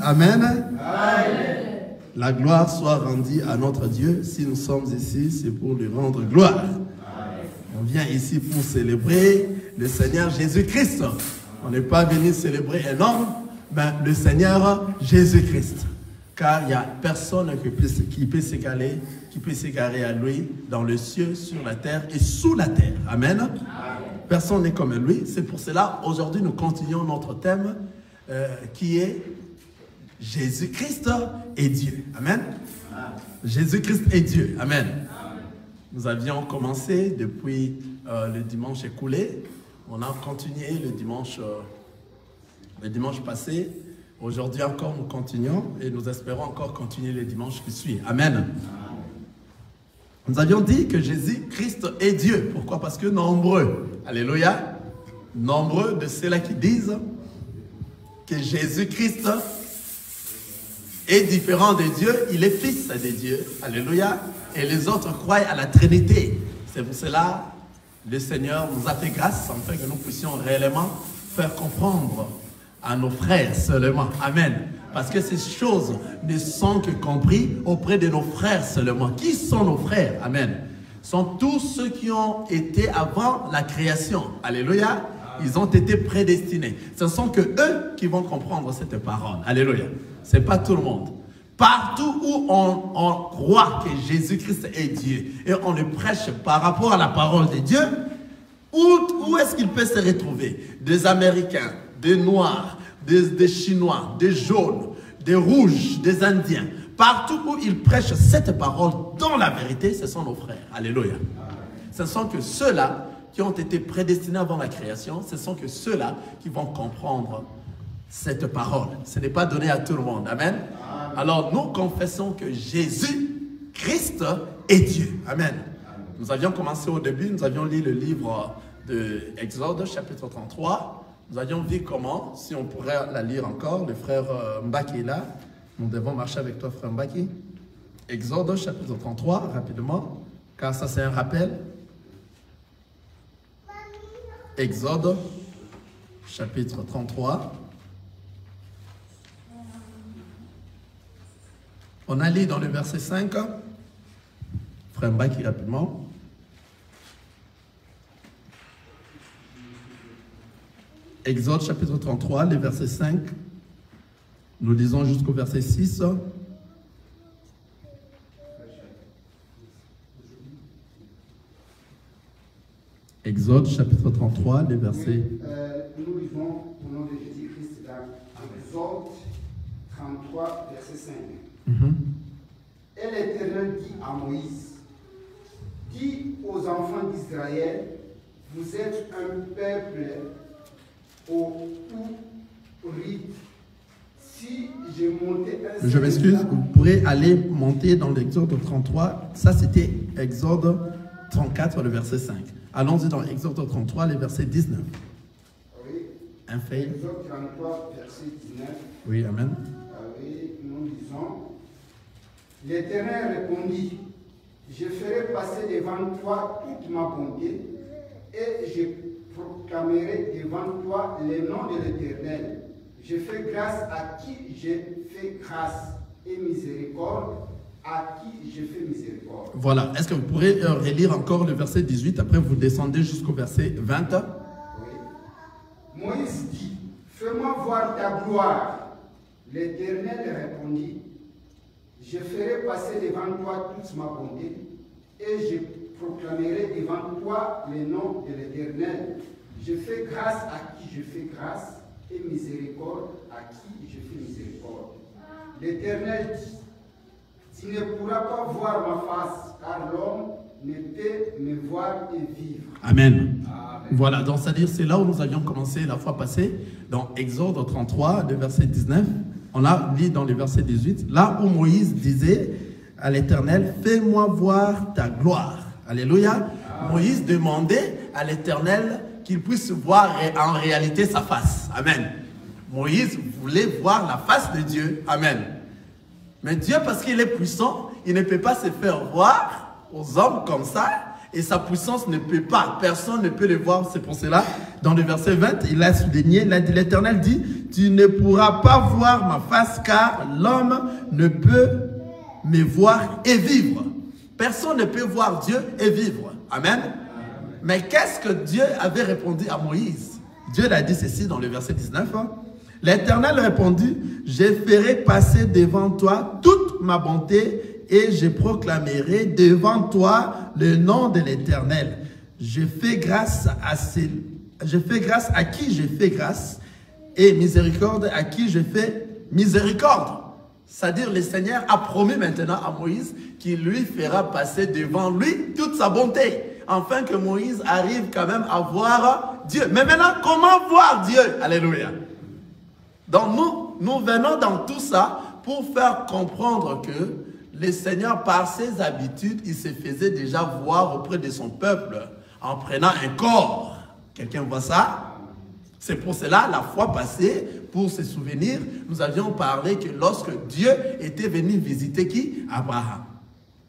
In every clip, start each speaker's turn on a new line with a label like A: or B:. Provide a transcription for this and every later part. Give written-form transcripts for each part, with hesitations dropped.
A: Amen.
B: Amen.
A: La gloire soit rendue à notre Dieu. Si nous sommes ici, c'est pour lui rendre gloire. Amen. On vient ici pour célébrer le Seigneur Jésus-Christ. On n'est pas venu célébrer un homme, mais le Seigneur Jésus-Christ. Car il n'y a personne qui peut s'égarer à lui dans le ciel, sur la terre et sous la terre. Amen. Amen. Personne n'est comme lui. C'est pour cela, aujourd'hui, nous continuons notre thème qui est Jésus-Christ est Dieu. Amen. Amen. Jésus-Christ est Dieu. Amen. Amen. Nous avions commencé depuis le dimanche écoulé. On a continué le dimanche passé. Aujourd'hui encore, nous continuons et nous espérons encore continuer le dimanche qui suit. Amen. Amen. Nous avions dit que Jésus-Christ est Dieu. Pourquoi? Parce que nombreux, alléluia, nombreux de ceux-là qui disent que Jésus-Christ est différent de Dieu, il est fils de Dieu, alléluia, et les autres croient à la Trinité. C'est pour cela que le Seigneur nous a fait grâce, afin que nous puissions réellement faire comprendre à nos frères seulement. Amen. Parce que ces choses ne sont que comprises auprès de nos frères seulement. Qui sont nos frères? Amen. Sont tous ceux qui ont été avant la création. Alléluia. Ils ont été prédestinés. Ce sont que eux qui vont comprendre cette parole. Alléluia. Ce n'est pas tout le monde. Partout où on croit que Jésus-Christ est Dieu et on le prêche par rapport à la parole de Dieu, où est-ce qu'il peut se retrouver? Des Américains, des Noirs, des Chinois, des jaunes, des rouges, des Indiens. Partout où ils prêchent cette parole dans la vérité, ce sont nos frères. Alléluia. Ce sont que ceux-là qui ont été prédestinés avant la création, ce sont que ceux-là qui vont comprendre cette parole. Ce n'est pas donné à tout le monde. Amen. Amen. Alors, nous confessons que Jésus-Christ est Dieu. Amen. Amen. Nous avions commencé au début, nous avions lu le livre de Exode, chapitre 33. Nous avions vu comment, si on pourrait la lire encore, le frère Mbaki est là. Nous devons marcher avec toi, frère Mbaki. Exode, chapitre 33, rapidement, car ça c'est un rappel. Exode, chapitre 33. On a lu dans le verset 5. Frère Mbaki, rapidement. Exode, chapitre 33, le verset 5. Nous lisons jusqu'au verset 6. Exode, chapitre 33, le verset...
C: nous lisons au nom de Jésus-Christ dans Exode 33, verset 5. Et l'Éternel dit à Moïse, dis aux enfants d'Israël, vous êtes un peuple au rite. Si j'ai monté un...
A: Je m'excuse, vous pourrez aller monter dans l'Exode 33. Ça, c'était Exode 34, le verset 5. Allons-y dans Exode 33, le verset 19.
C: Oui.
A: Un fait.
C: Exode 33, verset 19.
A: Oui, amen.
C: Oui, nous lisons. L'Éternel répondit, je ferai passer devant toi toute ma bonté et je proclamerai devant toi le nom de l'Éternel. Je fais grâce à qui je fais grâce et miséricorde à qui je fais miséricorde. Voilà.
A: Est-ce que vous pourrez relire encore le verset 18, après vous descendez jusqu'au verset 20?
C: Oui. Moïse dit, fais-moi voir ta gloire. L'Éternel répondit, je ferai passer devant toi toute ma bonté et je proclamerai devant toi le nom de l'Éternel. Je fais grâce à qui je fais grâce et miséricorde à qui je fais miséricorde. L'Éternel dit, tu ne pourras pas voir ma face, car l'homme ne peut me voir et vivre.
A: Amen. Amen. Voilà, donc c'est-à-dire c'est là où nous avions commencé la fois passée, dans Exode 33, le verset 19. On a lu dans le verset 18, là où Moïse disait à l'Éternel, fais-moi voir ta gloire. Alléluia. Amen. Moïse demandait à l'Éternel qu'il puisse voir en réalité sa face. Amen. Moïse voulait voir la face de Dieu. Amen. Mais Dieu, parce qu'il est puissant, il ne peut pas se faire voir aux hommes comme ça. Et sa puissance ne peut pas, personne ne peut le voir. C'est pour cela, dans le verset 20, il a souligné, l'Éternel dit, tu ne pourras pas voir ma face car l'homme ne peut me voir et vivre. Personne ne peut voir Dieu et vivre. Amen. Mais qu'est-ce que Dieu avait répondu à Moïse? Dieu l'a dit ceci dans le verset 19. L'Éternel répondit, je ferai passer devant toi toute ma bonté et je proclamerai devant toi le nom de l'Éternel. Je fais grâce à qui je fais grâce et miséricorde à qui je fais miséricorde. C'est-à-dire le Seigneur a promis maintenant à Moïse qu'il lui fera passer devant lui toute sa bonté, afin que Moïse arrive quand même à voir Dieu. Mais maintenant, comment voir Dieu? Alléluia. Donc nous venons dans tout ça pour faire comprendre que le Seigneur, par ses habitudes, il se faisait déjà voir auprès de son peuple en prenant un corps. Quelqu'un voit ça? C'est pour cela, la fois passée, pour se souvenir, nous avions parlé que lorsque Dieu était venu visiter qui? Abraham.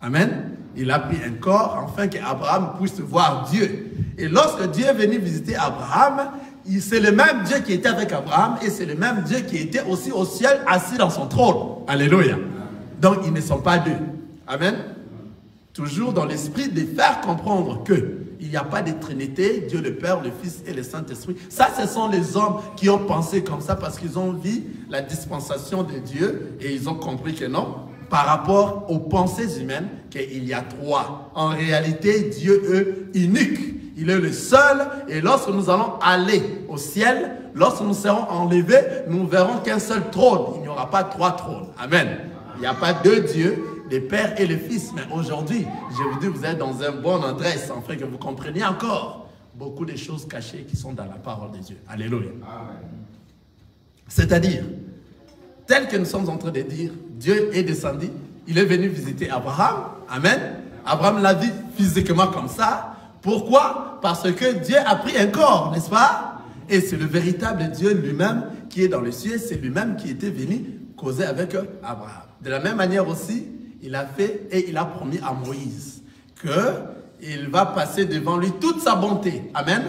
A: Amen. Il a pris un corps afin qu'Abraham puisse voir Dieu. Et lorsque Dieu est venu visiter Abraham, c'est le même Dieu qui était avec Abraham et c'est le même Dieu qui était aussi au ciel assis dans son trône. Alléluia. Donc ils ne sont pas deux. Amen. Toujours dans l'esprit de faire comprendre que il n'y a pas de Trinité, Dieu le Père, le Fils et le Saint-Esprit. Ça, ce sont les hommes qui ont pensé comme ça parce qu'ils ont vu la dispensation de Dieu et ils ont compris que non, par rapport aux pensées humaines, qu'il y a trois. En réalité, Dieu est unique. Il est le seul et lorsque nous allons aller au ciel, lorsque nous serons enlevés, nous ne verrons qu'un seul trône. Il n'y aura pas trois trônes. Amen. Il n'y a pas deux dieux, le Père et le Fils. Mais aujourd'hui, je vous dis, vous êtes dans un bon adresse, afin que vous compreniez encore beaucoup de choses cachées qui sont dans la parole de Dieu. Alléluia. C'est-à-dire, tel que nous sommes en train de dire, Dieu est descendu, il est venu visiter Abraham. Amen. Abraham l'a vu physiquement comme ça. Pourquoi? Parce que Dieu a pris un corps, n'est-ce pas? Et c'est le véritable Dieu lui-même qui est dans le ciel, c'est lui-même qui était venu causer avec Abraham. De la même manière aussi, il a fait et il a promis à Moïse qu'il va passer devant lui toute sa bonté. Amen.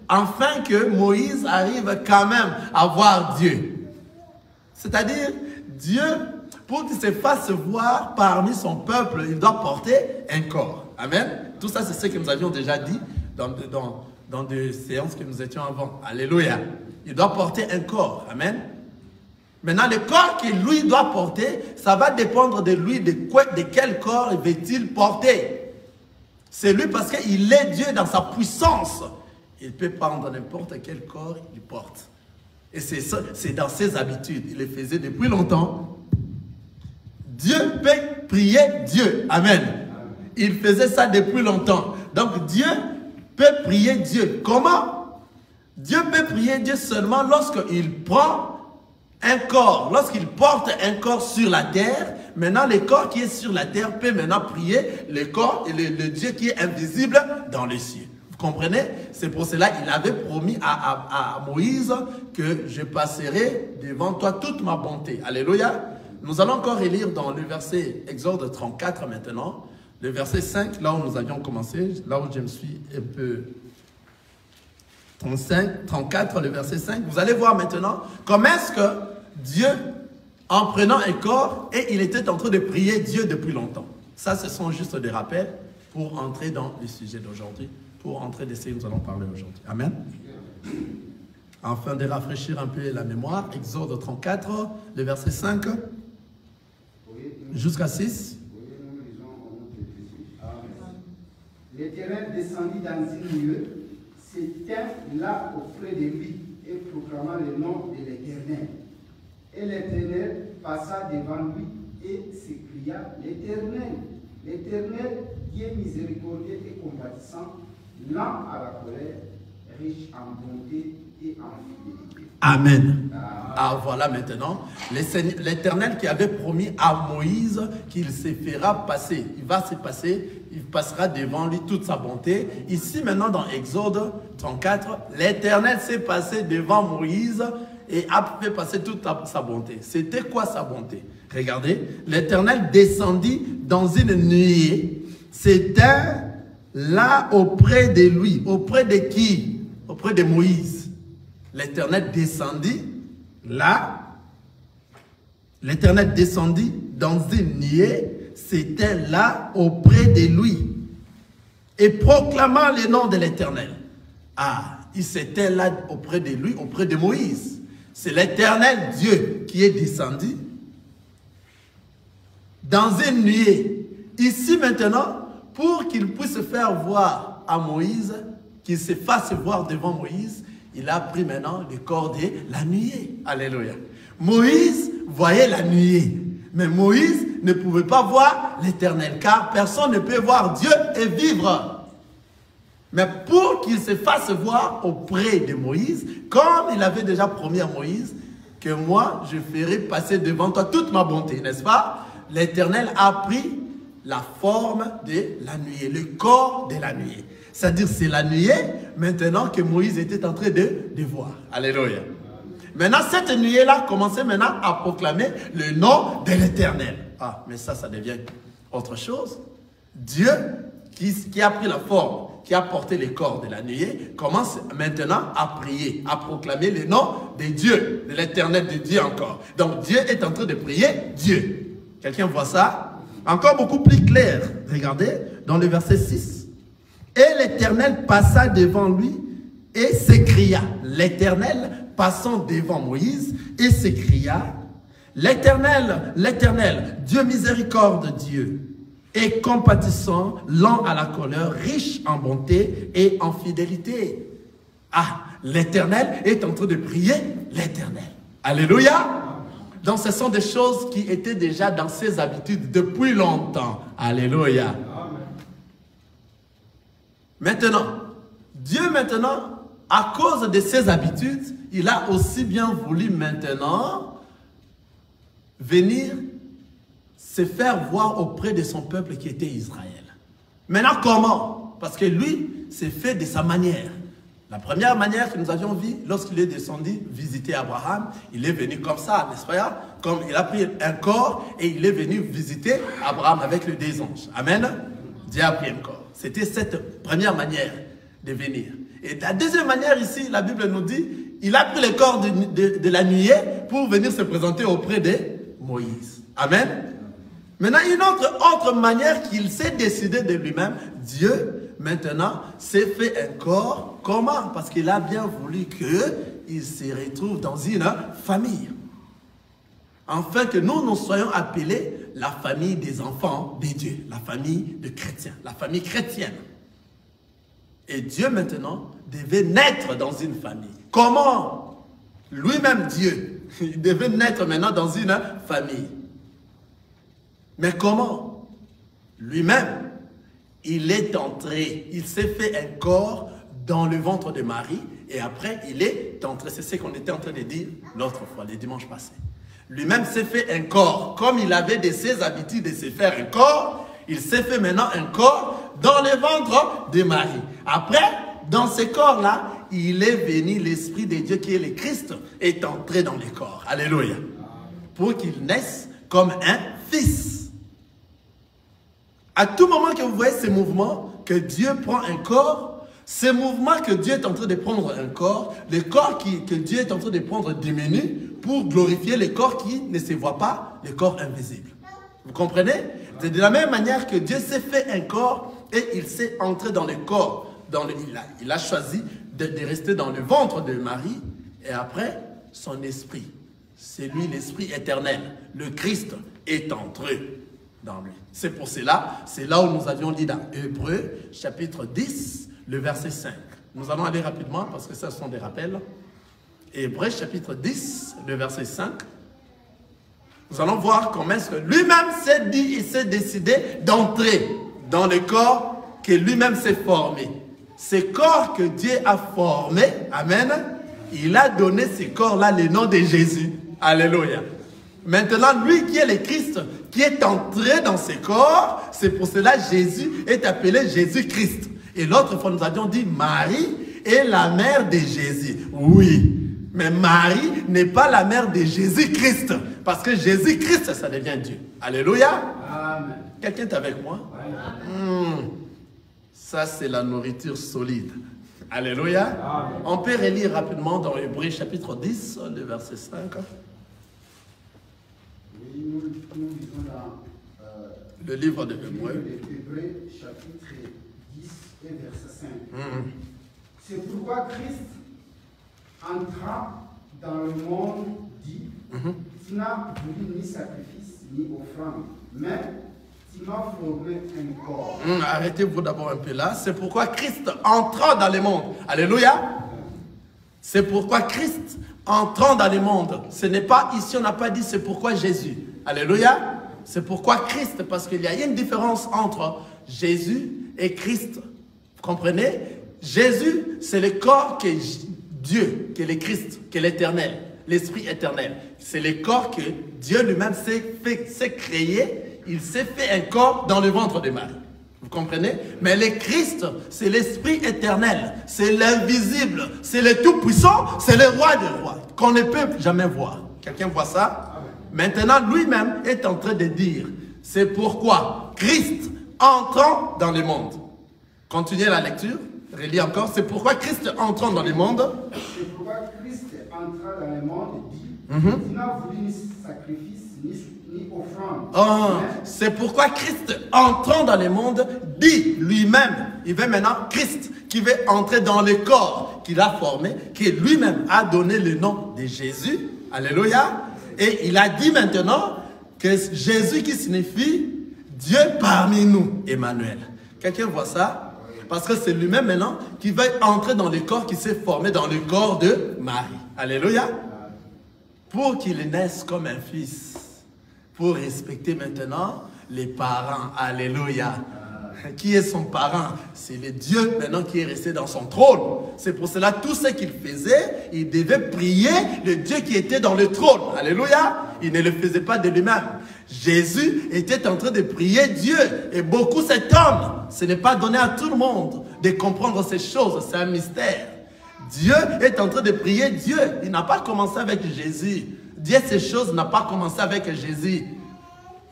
A: Afin que Moïse arrive quand même à voir Dieu. C'est-à-dire, Dieu, pour qu'il se fasse voir parmi son peuple, il doit porter un corps. Amen. Tout ça, c'est ce que nous avions déjà dit dans des séances que nous étions avant. Alléluia. Il doit porter un corps. Amen. Maintenant, le corps qu'il lui doit porter, ça va dépendre de lui, de quel corps va-t-il porter. C'est lui parce qu'il est Dieu dans sa puissance. Il peut prendre n'importe quel corps il porte. Et c'est dans ses habitudes. Il le faisait depuis longtemps. Dieu peut prier Dieu. Amen. Il faisait ça depuis longtemps. Donc Dieu peut prier Dieu. Comment? Dieu peut prier Dieu seulement lorsqu'il prend un corps, lorsqu'il porte un corps sur la terre. Maintenant, le corps qui est sur la terre peut maintenant prier le corps et le Dieu qui est invisible dans les cieux. Vous comprenez? C'est pour cela qu'il avait promis à Moïse que je passerai devant toi toute ma bonté. Alléluia. Nous allons encore relire dans le verset Exode 34 maintenant. Le verset 5, là où nous avions commencé, là où je me suis un peu... 34, le verset 5, vous allez voir maintenant comment est-ce que Dieu, en prenant un corps, et il était en train de prier Dieu depuis longtemps. Ça, ce sont juste des rappels pour entrer dans le sujet d'aujourd'hui, pour entrer de ce que nous allons parler aujourd'hui. Amen. Afin de rafraîchir un peu la mémoire, Exode 34, le verset 5, jusqu'à 6.
C: L'Éternel descendit dans un lieu, s'étint là auprès de lui et proclama le nom de l'Éternel. Et l'Éternel passa devant lui et s'écria, l'Éternel, l'Éternel qui est miséricordieux et compatissant, lent à la colère, riche en bonté et en fidélité.
A: Amen. Ah, voilà maintenant l'Éternel qui avait promis à Moïse qu'il se fera passer. Il va se passer, il passera devant lui toute sa bonté. Ici maintenant dans Exode 34, l'Éternel s'est passé devant Moïse et a fait passer toute sa bonté. C'était quoi sa bonté? Regardez, l'Éternel descendit dans une nuée. C'était là auprès de lui. Auprès de qui? Auprès de Moïse. L'Éternel descendit Là, l'Éternel descendit dans une nuée, c'était là auprès de lui, et proclama le nom de l'Éternel. Ah, il s'était là auprès de lui, auprès de Moïse. C'est l'Éternel Dieu qui est descendu dans une nuée. Ici maintenant, pour qu'il puisse faire voir à Moïse, qu'il se fasse voir devant Moïse, il a pris maintenant le corps de la nuée. Alléluia. Moïse voyait la nuée, mais Moïse ne pouvait pas voir l'Éternel, car personne ne peut voir Dieu et vivre. Mais pour qu'il se fasse voir auprès de Moïse, comme il avait déjà promis à Moïse, que moi, je ferai passer devant toi toute ma bonté, n'est-ce pas? L'Éternel a pris la forme de la nuée, le corps de la nuée. C'est-à-dire, c'est la nuée maintenant que Moïse était en train de voir. Alléluia. Maintenant, cette nuée-là commençait maintenant à proclamer le nom de l'Éternel. Ah, mais ça devient autre chose. Dieu, qui a pris la forme, qui a porté le corps de la nuée, commence maintenant à prier, à proclamer le nom de Dieu, de l'Éternel de Dieu encore. Donc, Dieu est en train de prier Dieu. Quelqu'un voit ça? Encore beaucoup plus clair. Regardez, dans le verset 6. Et l'Éternel passa devant lui et s'écria. L'Éternel passant devant Moïse et s'écria. L'Éternel, l'Éternel, Dieu miséricorde, Dieu, et compatissant, lent à la colère, riche en bonté et en fidélité. Ah, l'Éternel est en train de prier l'Éternel. Alléluia. Donc ce sont des choses qui étaient déjà dans ses habitudes depuis longtemps. Alléluia. Maintenant, Dieu maintenant, à cause de ses habitudes, il a aussi bien voulu maintenant venir se faire voir auprès de son peuple qui était Israël. Maintenant, comment? Parce que lui, c'est fait de sa manière. La première manière que nous avions vue, lorsqu'il est descendu visiter Abraham, il est venu comme ça, n'est-ce pas? Comme il a pris un corps et il est venu visiter Abraham avec les deux anges. Amen? Dieu a pris un corps. C'était cette première manière de venir. Et la deuxième manière ici, la Bible nous dit, il a pris le corps de la nuée pour venir se présenter auprès de Moïse. Amen? Maintenant, une autre manière qu'il s'est décidé de lui-même, Dieu, maintenant, s'est fait un corps. Comment? Parce qu'il a bien voulu qu'il se retrouve dans une famille. Afin que nous soyons appelés la famille des enfants de Dieu, la famille de chrétiens, la famille chrétienne. Et Dieu, maintenant, devait naître dans une famille. Comment? Lui-même, Dieu, il devait naître maintenant dans une famille. Mais comment? Lui-même, il est entré, il s'est fait un corps dans le ventre de Marie et après il est entré. C'est ce qu'on était en train de dire l'autre fois, le dimanche passé. Lui-même s'est fait un corps. Comme il avait de ses habitudes de se faire un corps, il s'est fait maintenant un corps dans le ventre de Marie. Après, dans ce corps-là, il est venu, l'Esprit de Dieu qui est le Christ, est entré dans le corps. Alléluia. Pour qu'il naisse comme un fils. À tout moment que vous voyez ces mouvements, que Dieu prend un corps, ces mouvements que Dieu est en train de prendre un corps, le corps que Dieu est en train de prendre diminue pour glorifier le corps qui ne se voit pas, le corps invisible. Vous comprenez? C'est de la même manière que Dieu s'est fait un corps et il s'est entré dans le corps. Il a choisi de rester dans le ventre de Marie et après, son esprit, c'est lui l'esprit éternel, le Christ est entré dans lui. C'est pour cela, c'est là où nous avions dit dans Hébreux, chapitre 10, le verset 5. Nous allons aller rapidement parce que ce sont des rappels. Hébreux, chapitre 10, le verset 5. Nous allons voir comment est-ce que lui-même s'est dit, il s'est décidé d'entrer dans le corps que lui-même s'est formé. Ce corps que Dieu a formé, amen, il a donné ce corps-là le nom de Jésus. Alléluia. Maintenant, lui qui est le Christ, qui est entré dans ce corps, c'est pour cela que Jésus est appelé Jésus-Christ. Et l'autre fois, nous avions dit Marie est la mère de Jésus. Oui, mais Marie n'est pas la mère de Jésus-Christ. Parce que Jésus-Christ, ça devient Dieu. Alléluia. Amen. Quelqu'un est avec moi? Ça, c'est la nourriture solide. Alléluia.
C: Amen.
A: On peut relire rapidement dans Hébreux chapitre 10, le verset 5.
C: Oui, nous lisons dans
A: Le livre de
C: Hébreux,
A: Hébreux.
C: chapitre 10 et verset 5.
A: Mm.
C: C'est pourquoi Christ entra dans le monde dit, tu n'as voulu ni sacrifice ni offrande, mais tu m'as formé un corps.
A: Arrêtez-vous d'abord un peu là. C'est pourquoi Christ entrant dans le monde. Alléluia. C'est pourquoi Christ entrant dans le monde. Ce n'est pas ici, on n'a pas dit c'est pourquoi Jésus. Alléluia. C'est pourquoi Christ, parce qu'il y a une différence entre Jésus et Christ. Vous comprenez? Jésus, c'est le corps que Dieu, que le Christ, que l'éternel, l'Esprit éternel. C'est le corps que Dieu lui-même s'est créé. Il s'est fait un corps dans le ventre de Marie. Vous comprenez? Mais le Christ, c'est l'Esprit éternel. C'est l'invisible. C'est le tout-puissant. C'est le roi des rois. Qu'on ne peut jamais voir. Quelqu'un voit ça? Maintenant, lui-même est en train de dire, c'est pourquoi Christ entrant dans le monde. Continuez la lecture, relis encore, c'est pourquoi Christ entrant dans le monde.
C: C'est pourquoi Christ entra dans le monde et dit, tu n'as voulu ni sacrifice ni offrande.
A: Oh, c'est pourquoi Christ entrant dans le monde dit lui-même, il veut maintenant Christ qui veut entrer dans le corps qu'il a formé, qui lui-même a donné le nom de Jésus. Alléluia. Et il a dit maintenant que Jésus qui signifie Dieu parmi nous, Emmanuel. Quelqu'un voit ça? Parce que c'est lui-même maintenant qui va entrer dans le corps qui s'est formé dans le corps de Marie. Alléluia. Pour qu'il naisse comme un fils. Pour respecter maintenant les parents. Alléluia. Qui est son parent? C'est le Dieu maintenant qui est resté dans son trône. C'est pour cela tout ce qu'il faisait, il devait prier le Dieu qui était dans le trône. Alléluia. Il ne le faisait pas de lui-même. Jésus était en train de prier Dieu. Et beaucoup cet homme, ce n'est pas donné à tout le monde de comprendre ces choses. C'est un mystère. Dieu est en train de prier Dieu. Il n'a pas commencé avec Jésus. Dire ces choses n'a pas commencé avec Jésus.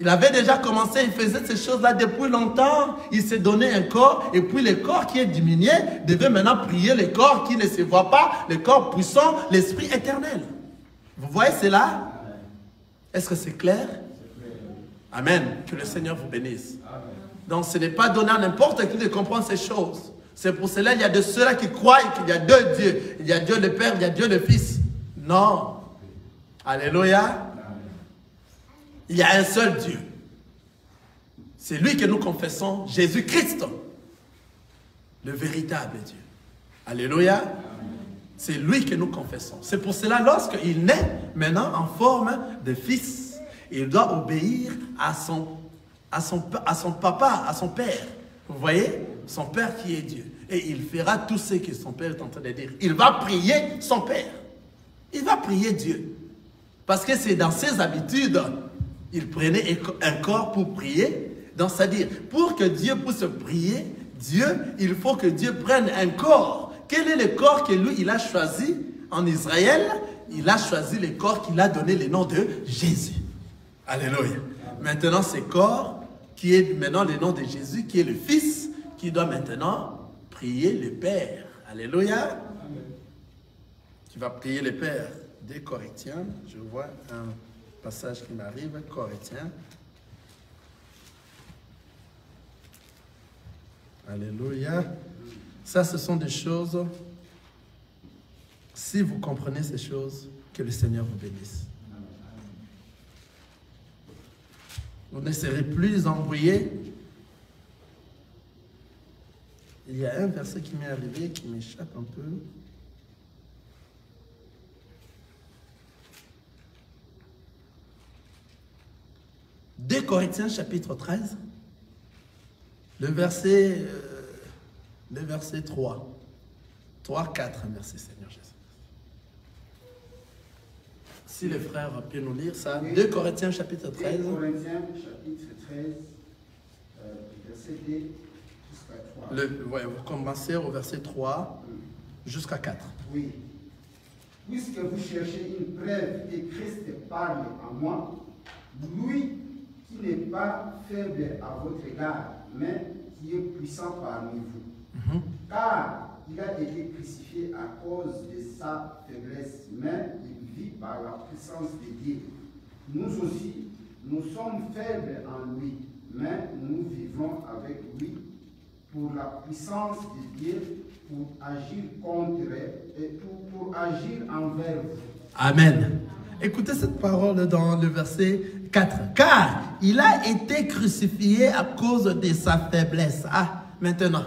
A: Il avait déjà commencé, il faisait ces choses-là depuis longtemps. Il s'est donné un corps, et puis le corps qui est diminué devait maintenant prier le corps qui ne se voit pas, le corps puissant, l'Esprit éternel. Vous voyez cela? Est-ce que c'est clair? Amen. Que le Seigneur vous bénisse. Donc ce n'est pas donné à n'importe qui de comprendre ces choses. C'est pour cela qu'il y a de ceux-là qui croient qu'il y a deux dieux. Il y a Dieu le Père, il y a Dieu le Fils. Non. Alléluia. Il y a un seul Dieu. C'est lui que nous confessons, Jésus-Christ, le véritable Dieu. Alléluia. C'est lui que nous confessons. C'est pour cela, lorsqu'il naît maintenant en forme de fils, il doit obéir à son papa, à son père. Vous voyez? Son père qui est Dieu. Et il fera tout ce que son père est en train de dire. Il va prier son père. Il va prier Dieu. Parce que c'est dans ses habitudes. Il prenait un corps pour prier. Donc, c'est-à-dire, pour que Dieu puisse prier, il faut que Dieu prenne un corps. Quel est le corps que lui, il a choisi en Israël? Il a choisi le corps qu'il a donné le nom de Jésus. Alléluia. Maintenant, ce corps qui est maintenant le nom de Jésus, qui est le Fils, qui doit maintenant prier le Père. Alléluia. Qui va prier le Père. Des Corinthiens, je vois un passage qui m'arrive, Corinthiens. Alléluia. Ça, ce sont des choses, si vous comprenez ces choses, que le Seigneur vous bénisse. Vous ne serez plus embrouillés. Il y a un verset qui m'est arrivé, qui m'échappe un peu. 2 Corinthiens chapitre 13, le verset 3. 3, 4, merci Seigneur Jésus. Si les frères peuvent nous lire ça. 2 Corinthiens chapitre 13.
C: 2 Corinthiens chapitre 13, verset 2 jusqu'à 3.
A: Vous commencez au verset 3 jusqu'à 4.
C: Oui. Puisque vous cherchez une preuve que Christ parle en moi, lui qui n'est pas faible à votre égard, mais qui est puissant parmi vous. Car il a été crucifié à cause de sa faiblesse, mais il vit par la puissance de Dieu. Nous aussi, nous sommes faibles en lui, mais nous vivons avec lui pour la puissance de Dieu, pour agir contre et pour agir envers vous.
A: Amen. Écoutez cette parole dans le verset 4. Car il a été crucifié à cause de sa faiblesse. Ah, maintenant,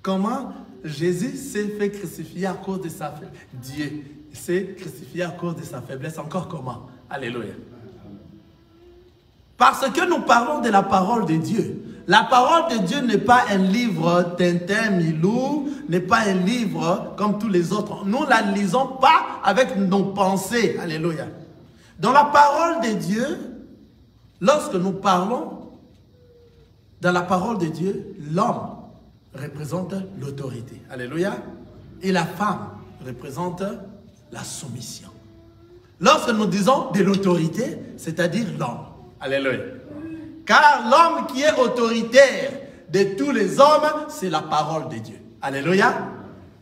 A: comment Jésus s'est fait crucifier à cause de sa faiblesse? Dieu s'est crucifié à cause de sa faiblesse. Encore comment? Alléluia. Parce que nous parlons de la parole de Dieu. La parole de Dieu n'est pas un livre Tintin, Milou, n'est pas un livre comme tous les autres. Nous ne la lisons pas avec nos pensées. Alléluia. Dans la parole de Dieu, lorsque nous parlons, dans la parole de Dieu, l'homme représente l'autorité. Alléluia. Et la femme représente la soumission. Lorsque nous disons de l'autorité, c'est-à-dire l'homme. Alléluia. Car l'homme qui est autoritaire de tous les hommes, c'est la parole de Dieu. Alléluia.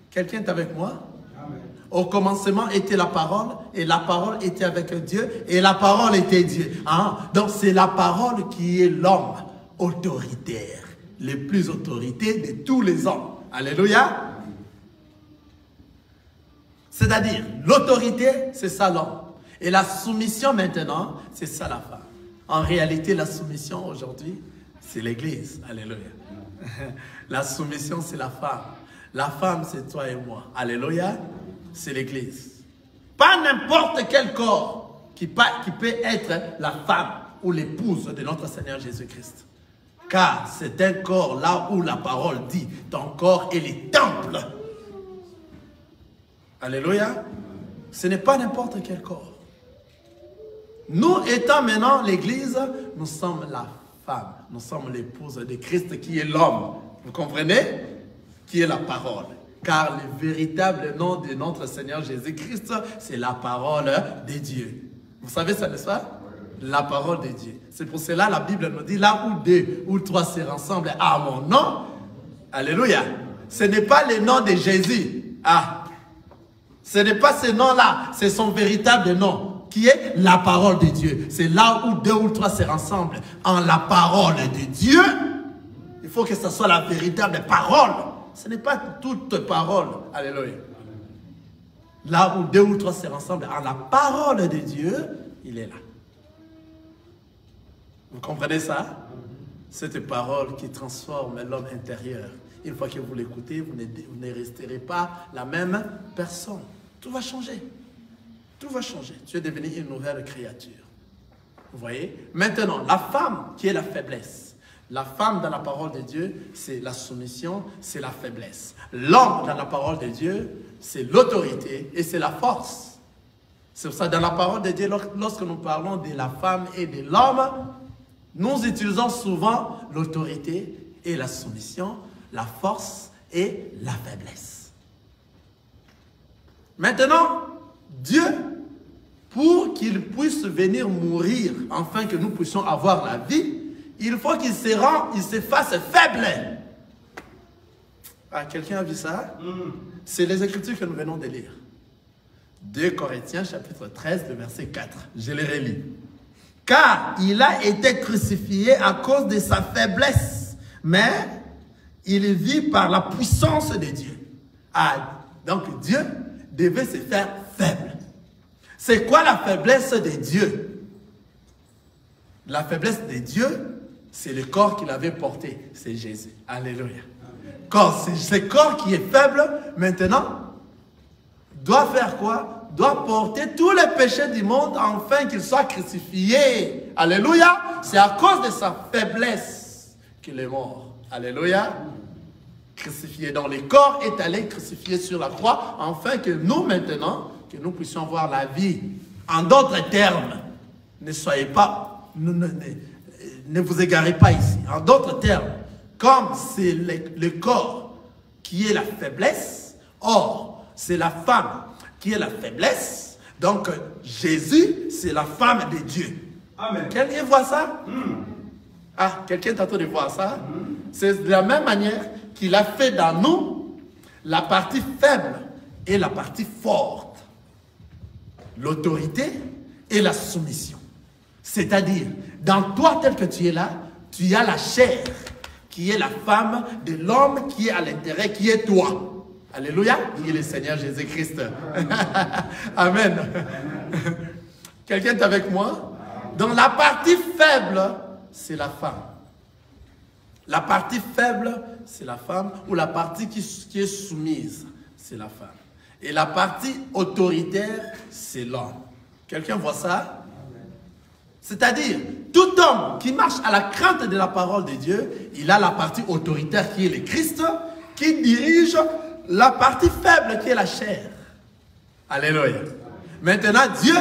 A: Quelqu'un est avec moi? Amen. Au commencement était la parole, et la parole était avec Dieu, et la parole était Dieu. Hein? Donc c'est la parole qui est l'homme autoritaire, le plus autorité de tous les hommes. Alléluia. C'est-à-dire, l'autorité, c'est ça l'homme. Et la soumission maintenant, c'est ça la femme. En réalité, la soumission aujourd'hui, c'est l'Église. Alléluia. La soumission, c'est la femme. La femme, c'est toi et moi. Alléluia. C'est l'Église. Pas n'importe quel corps qui peut être la femme ou l'épouse de notre Seigneur Jésus-Christ. Car c'est un corps là où la parole dit, ton corps est le temple. Alléluia. Ce n'est pas n'importe quel corps. Nous étant maintenant l'Église, nous sommes la femme, nous sommes l'épouse de Christ qui est l'homme. Vous comprenez? Qui est la parole. Car le véritable nom de notre Seigneur Jésus-Christ, c'est la parole de Dieu. Vous savez ça, n'est-ce pas? La parole de Dieu. C'est pour cela la Bible nous dit, là où deux ou trois se rassemblent à mon nom, alléluia. Ce n'est pas le nom de Jésus. Ah, ce n'est pas ce nom-là, c'est son véritable nom, qui est la parole de Dieu. C'est là où deux ou trois se rassemblent en la parole de Dieu. Il faut que ce soit la véritable parole. Ce n'est pas toute parole. Alléluia. Là où deux ou trois se rassemblent en la parole de Dieu, il est là. Vous comprenez ça? Cette parole qui transforme l'homme intérieur. Une fois que vous l'écoutez, vous ne resterez pas la même personne. Tout va changer. Tout va changer. Tu es devenu une nouvelle créature. Vous voyez? Maintenant, la femme qui est la faiblesse. La femme dans la parole de Dieu, c'est la soumission, c'est la faiblesse. L'homme dans la parole de Dieu, c'est l'autorité et c'est la force. C'est pour ça, dans la parole de Dieu, lorsque nous parlons de la femme et de l'homme, nous utilisons souvent l'autorité et la soumission, la force et la faiblesse. Maintenant, Dieu, pour qu'il puisse venir mourir, afin que nous puissions avoir la vie, il faut qu'il se fasse faible. Ah, quelqu'un a vu ça? C'est les Écritures que nous venons de lire. 2 Corinthiens, chapitre 13, le verset 4. Je les relis. Car il a été crucifié à cause de sa faiblesse, mais il vit par la puissance de Dieu. Ah, donc Dieu devait se faire faible. C'est quoi la faiblesse de Dieu? La faiblesse de Dieu, c'est le corps qu'il avait porté. C'est Jésus. Alléluia. C'est ce corps qui est faible, maintenant, doit faire quoi? Doit porter tous les péchés du monde afin qu'il soit crucifié. Alléluia. C'est à cause de sa faiblesse qu'il est mort. Alléluia. Crucifié. Donc le corps est allé crucifié sur la croix afin que nous maintenant, que nous puissions voir la vie. En d'autres termes, ne soyez pas, ne vous égarez pas ici. En d'autres termes, comme c'est le corps qui est la faiblesse, or c'est la femme qui est la faiblesse, donc Jésus, c'est la femme de Dieu. Amen. Quelqu'un voit ça? Ah, quelqu'un est en train de voir ça? C'est de la même manière qu'il a fait dans nous La partie faible et la partie forte. L'autorité et la soumission. C'est-à-dire, dans toi tel que tu es là, tu as la chair, qui est la femme de l'homme qui est à l'intérieur, qui est toi. Alléluia. Qui est le Seigneur Jésus-Christ. Amen. Quelqu'un est avec moi? Dans la partie faible, c'est la femme. La partie faible, c'est la femme, ou la partie qui est soumise, c'est la femme. Et la partie autoritaire, c'est l'homme. Quelqu'un voit ça? C'est-à-dire, tout homme qui marche à la crainte de la parole de Dieu, il a la partie autoritaire qui est le Christ, qui dirige la partie faible qui est la chair. Alléluia. Maintenant, Dieu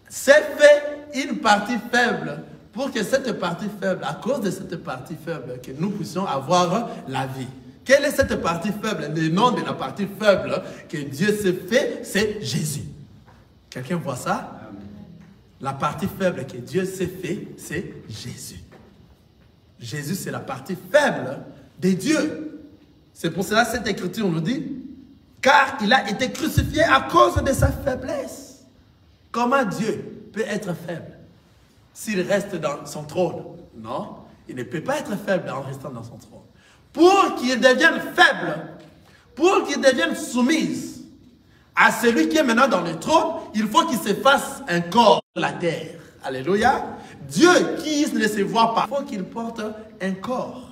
A: s'est fait une partie faible pour que cette partie faible, à cause de cette partie faible, que nous puissions avoir la vie. Quelle est cette partie faible? Le nom de la partie faible que Dieu s'est fait, c'est Jésus. Quelqu'un voit ça? La partie faible que Dieu s'est fait, c'est Jésus. Jésus, c'est la partie faible de Dieu. C'est pour cela que cette écriture nous dit, car il a été crucifié à cause de sa faiblesse. Comment Dieu peut être faible s'il reste dans son trône? Non, il ne peut pas être faible en restant dans son trône. Pour qu'il devienne faible, pour qu'il devienne soumise à celui qui est maintenant dans le trône, il faut qu'il se fasse un corps sur la terre. Alléluia. Dieu qui ne se voit pas, il faut qu'il porte un corps.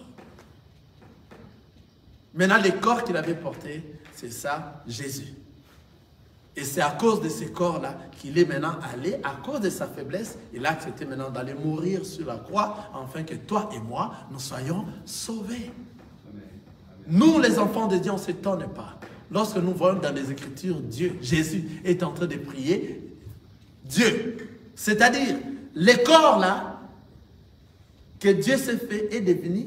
A: Maintenant, le corps qu'il avait porté, c'est ça, Jésus. Et c'est à cause de ce corps-là qu'il est maintenant allé, à cause de sa faiblesse, il a accepté maintenant d'aller mourir sur la croix, afin que toi et moi, nous soyons sauvés. Nous, les enfants de Dieu, on ne s'étonne pas. Lorsque nous voyons dans les Écritures, Dieu, Jésus est en train de prier Dieu. C'est-à-dire, le corps là, que Dieu s'est fait est devenu,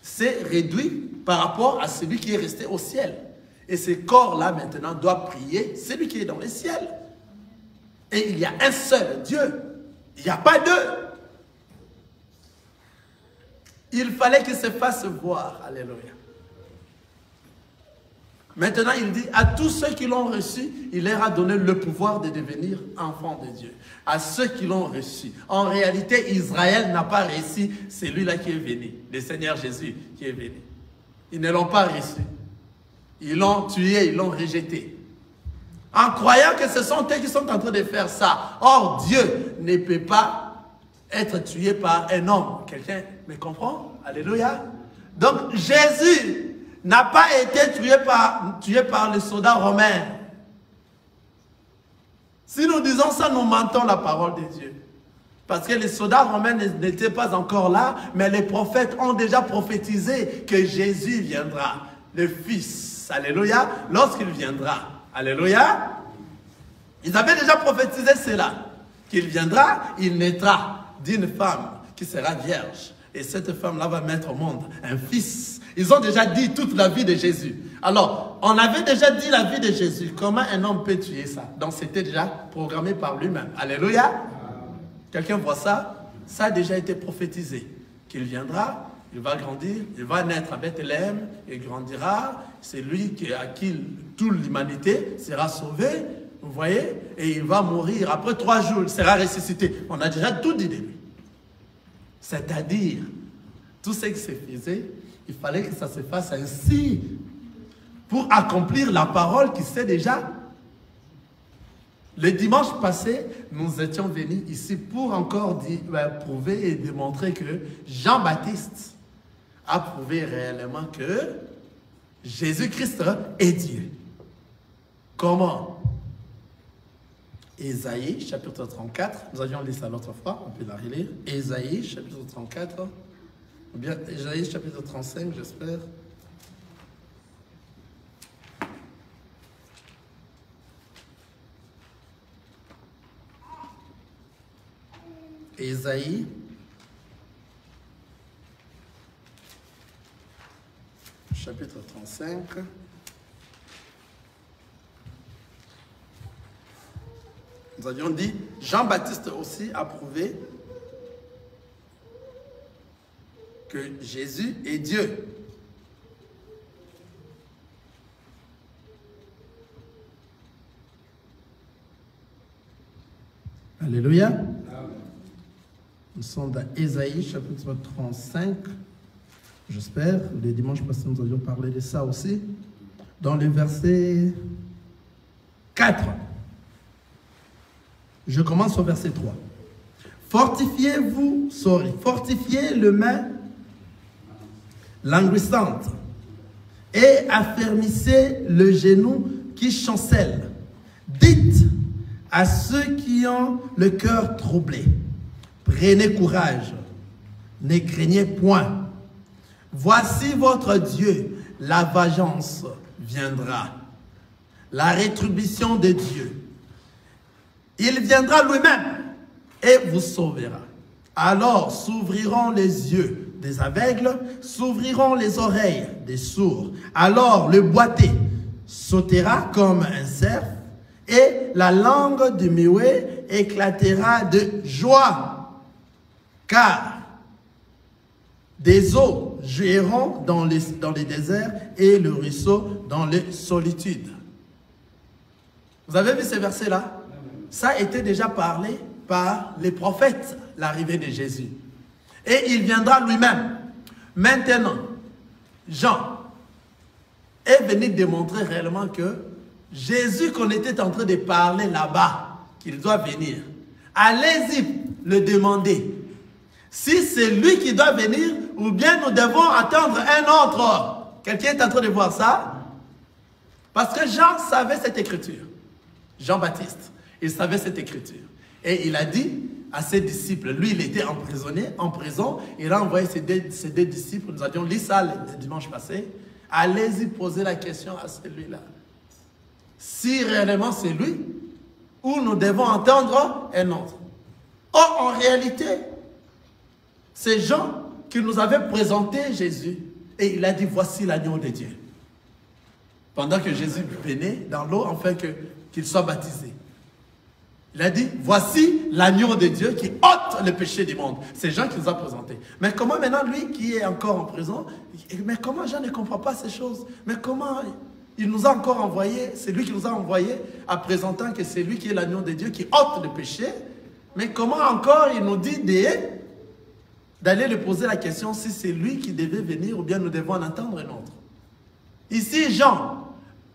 A: c'est réduit par rapport à celui qui est resté au ciel. Et ce corps-là, maintenant, doit prier celui qui est dans le ciel. Et il y a un seul Dieu. Il n'y a pas deux. Il fallait qu'il se fasse voir. Alléluia. Maintenant, il dit, à tous ceux qui l'ont reçu, il leur a donné le pouvoir de devenir enfants de Dieu. À ceux qui l'ont reçu. En réalité, Israël n'a pas reçu celui-là qui est venu, le Seigneur Jésus qui est venu. Ils ne l'ont pas reçu. Ils l'ont tué, ils l'ont rejeté. En croyant que ce sont eux qui sont en train de faire ça. Or, Dieu ne peut pas être tué par un homme. Quelqu'un me comprend? Alléluia. Donc, Jésus n'a pas été tué par les soldats romains. Si nous disons ça, nous mentons la parole de Dieu. Parce que les soldats romains n'étaient pas encore là, mais les prophètes ont déjà prophétisé que Jésus viendra, le Fils. Alléluia. Lorsqu'il viendra. Alléluia. Ils avaient déjà prophétisé cela. Qu'il viendra, il naîtra d'une femme qui sera vierge. Et cette femme-là va mettre au monde un fils. Ils ont déjà dit toute la vie de Jésus. Alors, on avait déjà dit la vie de Jésus. Comment un homme peut tuer ça? Donc, c'était déjà programmé par lui-même. Alléluia. Quelqu'un voit ça? Ça a déjà été prophétisé. Qu'il viendra, il va grandir, il va naître à Bethléem, il grandira. C'est lui à qui toute l'humanité sera sauvée. Vous voyez? Et il va mourir. Après 3 jours, il sera ressuscité. On a déjà tout dit de lui. C'est-à-dire, tout ce qui se faisait, il fallait que ça se fasse ainsi pour accomplir la parole qui sait déjà. Le dimanche passé, nous étions venus ici pour encore prouver et démontrer que Jean-Baptiste a prouvé réellement que Jésus-Christ est Dieu. Comment? Ésaïe, chapitre 34. Nous avions lu ça l'autre fois, on peut la relire. Ésaïe, chapitre 34. Ou bien Ésaïe, chapitre 35, j'espère. Ésaïe, chapitre 35. Nous avions dit, Jean-Baptiste aussi a prouvé que Jésus est Dieu. Alléluia. Nous sommes dans Ésaïe, chapitre 35. J'espère. Les dimanches passés, nous avions parlé de ça aussi. Dans le verset 4. Je commence au verset 3. Fortifiez le main languissante et affermissez le genou qui chancelle. Dites à ceux qui ont le cœur troublé, prenez courage, ne craignez point. Voici votre Dieu, la vengeance viendra, la rétribution de Dieu. Il viendra lui-même et vous sauvera. Alors s'ouvriront les yeux des aveugles, s'ouvriront les oreilles des sourds. Alors le boiteux sautera comme un cerf et la langue du muet éclatera de joie. Car des eaux jouiront dans les déserts et le ruisseau dans les solitudes. Vous avez vu ces versets-là? Ça a été déjà parlé par les prophètes, l'arrivée de Jésus. Et il viendra lui-même. Maintenant, Jean est venu démontrer réellement que Jésus qu'on était en train de parler là-bas, qu'il doit venir. Allez-y le demander. Si c'est lui qui doit venir, ou bien nous devons attendre un autre. Quelqu'un est en train de voir ça? Parce que Jean savait cette écriture. Jean-Baptiste. Il savait cette écriture. Et il a dit à ses disciples, lui il était emprisonné, en prison, il a envoyé ses deux disciples, nous avions lu ça le dimanche passé, allez-y poser la question à celui-là. Si réellement c'est lui, ou nous devons entendre un autre. Or, en réalité, c'est Jean qui nous avait présenté Jésus, et il a dit, voici l'agneau de Dieu. Pendant que Jésus venait dans l'eau, afin qu'il soit baptisé. Il a dit, voici l'agneau de Dieu qui ôte le péché du monde. C'est Jean qui nous a présenté. Mais comment maintenant, lui qui est encore en prison, mais comment Jean ne comprend pas ces choses? Mais comment il nous a encore envoyé, c'est lui qui nous a envoyé à présentant que c'est lui qui est l'agneau de Dieu qui ôte le péché. Mais comment encore il nous dit d'aller lui poser la question si c'est lui qui devait venir ou bien nous devons en attendre un autre. Ici, Jean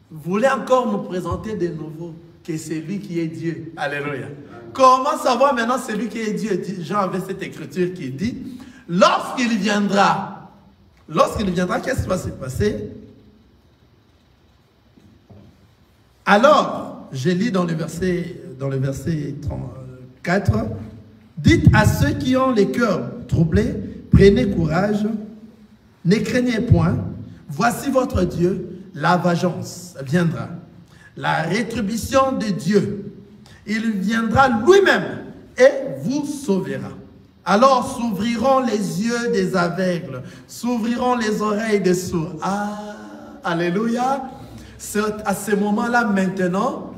A: voulait encore nous présenter de nouveau que c'est lui qui est Dieu. Alléluia. Comment savoir maintenant c'est lui qui est Dieu? Jean avait cette écriture qui dit, lorsqu'il viendra, qu'est-ce qui va se passer? Alors, je lis dans le verset 34, dites à ceux qui ont les cœurs troublés, prenez courage, ne craignez point, voici votre Dieu, la vengeance viendra. La rétribution de Dieu, il viendra lui-même et vous sauvera. Alors s'ouvriront les yeux des aveugles, s'ouvriront les oreilles des sourds. Ah, alléluia. À ce moment-là, maintenant,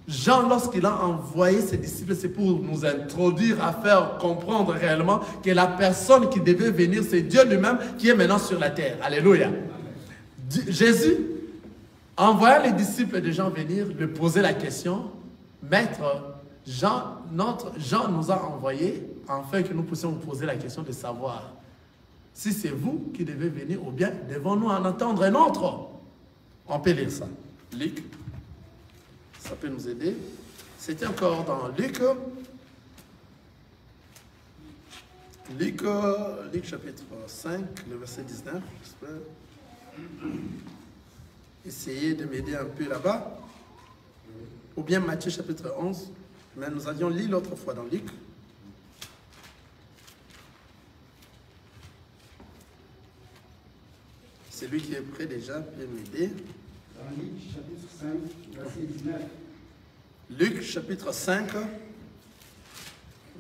A: Jean, lorsqu'il a envoyé ses disciples, c'est pour nous introduire, à faire comprendre réellement que la personne qui devait venir, c'est Dieu lui-même qui est maintenant sur la terre. Alléluia. Jésus, en voyant les disciples de Jean venir, lui poser la question, Maître, Jean nous a envoyés afin que nous puissions vous poser la question de savoir si c'est vous qui devez venir ou bien devons-nous en entendre un autre. On peut lire ça. Luc, ça peut nous aider. C'était encore dans Luc. Luc chapitre 5, le verset 19, j'espère. Essayez de m'aider un peu là-bas. Ou bien Matthieu chapitre 11. Mais nous avions lu l'autre fois dans Luc. Celui qui est prêt déjà peut m'aider.
C: Dans Luc chapitre 5, verset 19.
A: Luc chapitre 5.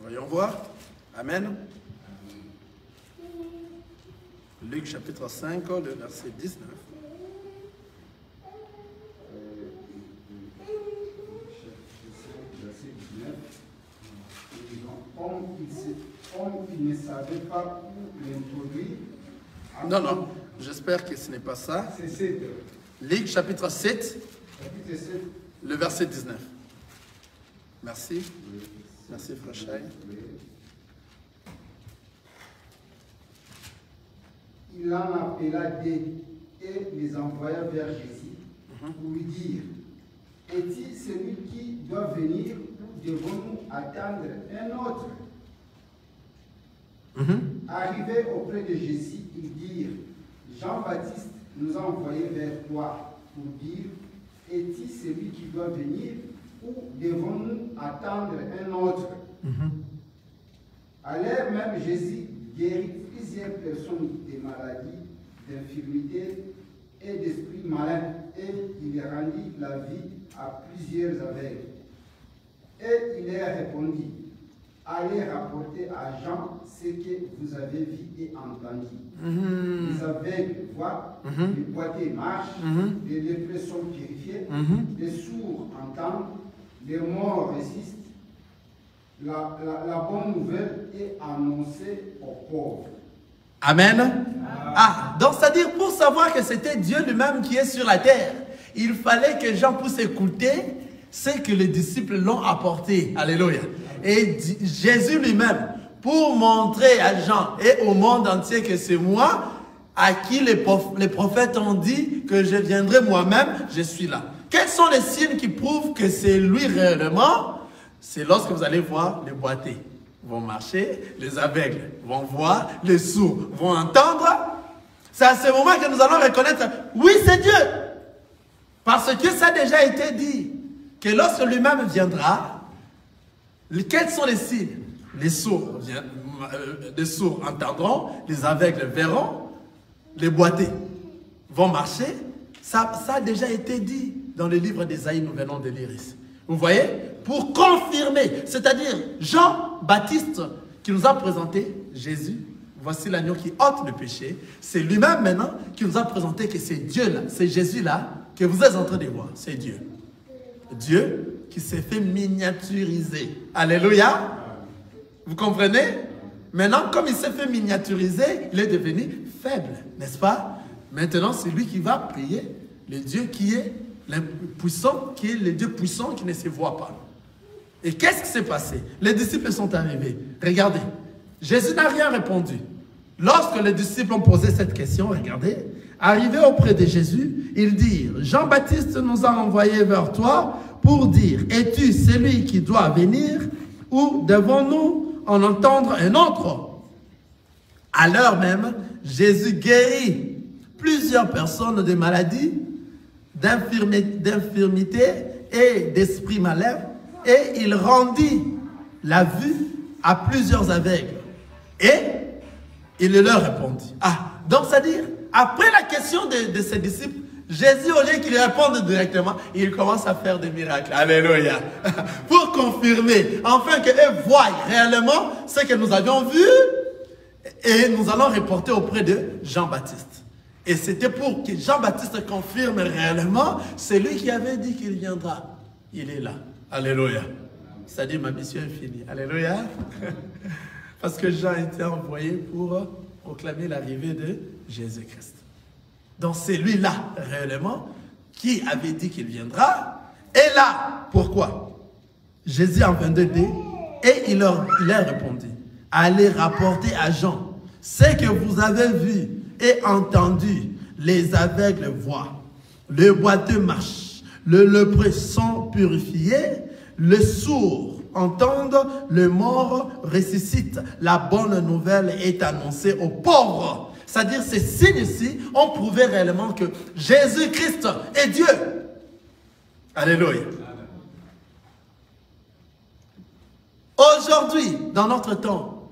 A: Voyons voir. Amen. Luc chapitre 5, le verset 19.
C: Il ne savait pas où l'introduire.
A: Non, j'espère que ce n'est pas ça.
C: C'est 7.
A: Luc chapitre 7,
C: Chapitre 7.
A: le verset 19. Merci. Merci, frère Chay.
C: Il en appela des et les envoya vers Jésus pour lui dire, est-il celui qui doit venir ou devons-nous attendre un autre? Arrivés auprès de Jésus, ils dirent, Jean-Baptiste nous a envoyés vers toi pour dire, est-il celui qui doit venir ou devons-nous attendre un autre? À l'heure même, Jésus guérit plusieurs personnes des maladies, d'infirmités et d'esprits malins, et il rendit la vie à plusieurs aveugles. Et il leur répondit, allez rapporter à Jean ce que vous avez vu et entendu. Les aveugles voient, les boiteux marchent, les lépreux sont purifiés, les sourds entendent, les morts résistent. La bonne nouvelle est annoncée aux pauvres.
A: Amen. Ah, donc c'est-à-dire pour savoir que c'était Dieu lui-même qui est sur la terre, il fallait que Jean puisse écouter ce que les disciples l'ont apporté. Alléluia. Et Jésus lui-même, pour montrer à Jean et au monde entier que c'est moi, à qui les prophètes ont dit que je viendrai moi-même, je suis là. Quels sont les signes qui prouvent que c'est lui réellement? C'est lorsque vous allez voir les boiteux vont marcher, les aveugles vont voir, les sourds vont entendre. C'est à ce moment que nous allons reconnaître, oui, c'est Dieu. Parce que ça a déjà été dit, que lorsque lui-même viendra, quels sont les signes? Les sourds entendront, les aveugles verront, les boiteux vont marcher. Ça a déjà été dit dans le livre d'Ésaïe, nous venons de lire ici. Vous voyez? Pour confirmer, c'est-à-dire Jean-Baptiste qui nous a présenté Jésus, voici l'agneau qui ôte le péché, c'est lui-même maintenant qui nous a présenté que c'est Dieu là, c'est Jésus là que vous êtes en train de voir, c'est Dieu. Dieu qui s'est fait miniaturiser. Alléluia. Vous comprenez? Maintenant, comme il s'est fait miniaturiser, il est devenu faible, n'est-ce pas? Maintenant, c'est lui qui va prier le Dieu qui est le puissant, qui est le Dieu puissant qui ne se voit pas. Et qu'est-ce qui s'est passé? Les disciples sont arrivés. Regardez, Jésus n'a rien répondu. Lorsque les disciples ont posé cette question, regardez, arrivés auprès de Jésus, ils dirent, Jean-Baptiste nous a envoyés vers toi pour dire, es-tu celui qui doit venir ou devons-nous en entendre un autre? À l'heure même, Jésus guérit plusieurs personnes de maladies, d'infirmité et d'esprits malins, et il rendit la vue à plusieurs aveugles. Et il leur répondit. Ah, donc c'est-à-dire, après la question de ses disciples, Jésus, au lieu qu'il réponde directement, il commence à faire des miracles. Alléluia. Pour confirmer, afin qu'eux voient réellement ce que nous avions vu, et nous allons reporter auprès de Jean-Baptiste. Et c'était pour que Jean-Baptiste confirme réellement, c'est lui qui avait dit qu'il viendra. Il est là. Alléluia. C'est-à-dire ma mission est finie. Alléluia. Parce que Jean a été envoyé pour proclamer l'arrivée de Jésus-Christ. Donc c'est lui-là, réellement, qui avait dit qu'il viendra. Et là, pourquoi? Jésus en 22 dit, et il leur répondit, allez rapporter à Jean ce que vous avez vu et entendu. Les aveugles voient, les boiteux marchent, les lépreux sont purifiés, les sourds entendent, les morts ressuscitent. La bonne nouvelle est annoncée aux pauvres. C'est-à-dire, ces signes-ci ont prouvé réellement que Jésus-Christ est Dieu. Alléluia. Aujourd'hui, dans notre temps,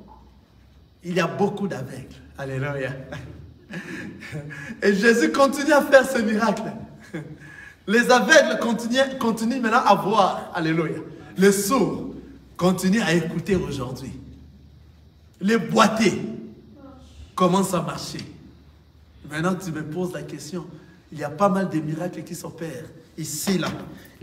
A: il y a beaucoup d'aveugles. Alléluia. Et Jésus continue à faire ce miracle. Les aveugles continuent maintenant à voir. Alléluia. Les sourds continuent à écouter aujourd'hui. Les boiteux commencent à marcher. Maintenant, tu me poses la question. Il y a pas mal de miracles qui s'opèrent. Ici, là.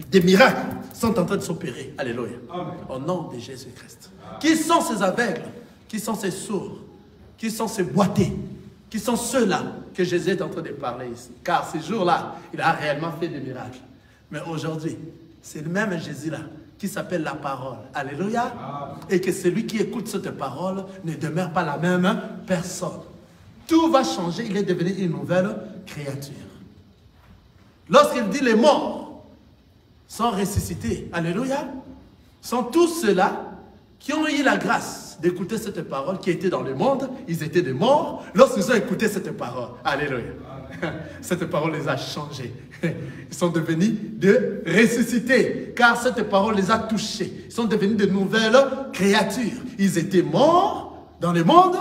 A: Des miracles sont en train de s'opérer. Alléluia. Amen. Au nom de Jésus-Christ. Qui sont ces aveugles? Qui sont ces sourds? Qui sont ces boiteux? Qui sont ceux-là que Jésus est en train de parler ici? Car ces jours-là, il a réellement fait des miracles. Mais aujourd'hui, c'est le même Jésus-là qui s'appelle la parole. Alléluia. Et que celui qui écoute cette parole ne demeure pas la même personne. Tout va changer, il est devenu une nouvelle créature. Lorsqu'il dit les morts sont ressuscités, alléluia, sont tous ceux-là qui ont eu la grâce d'écouter cette parole, qui étaient dans le monde, ils étaient des morts, lorsqu'ils ont écouté cette parole, alléluia. Cette parole les a changés. Ils sont devenus de ressuscités, car cette parole les a touchés. Ils sont devenus de nouvelles créatures. Ils étaient morts dans le monde.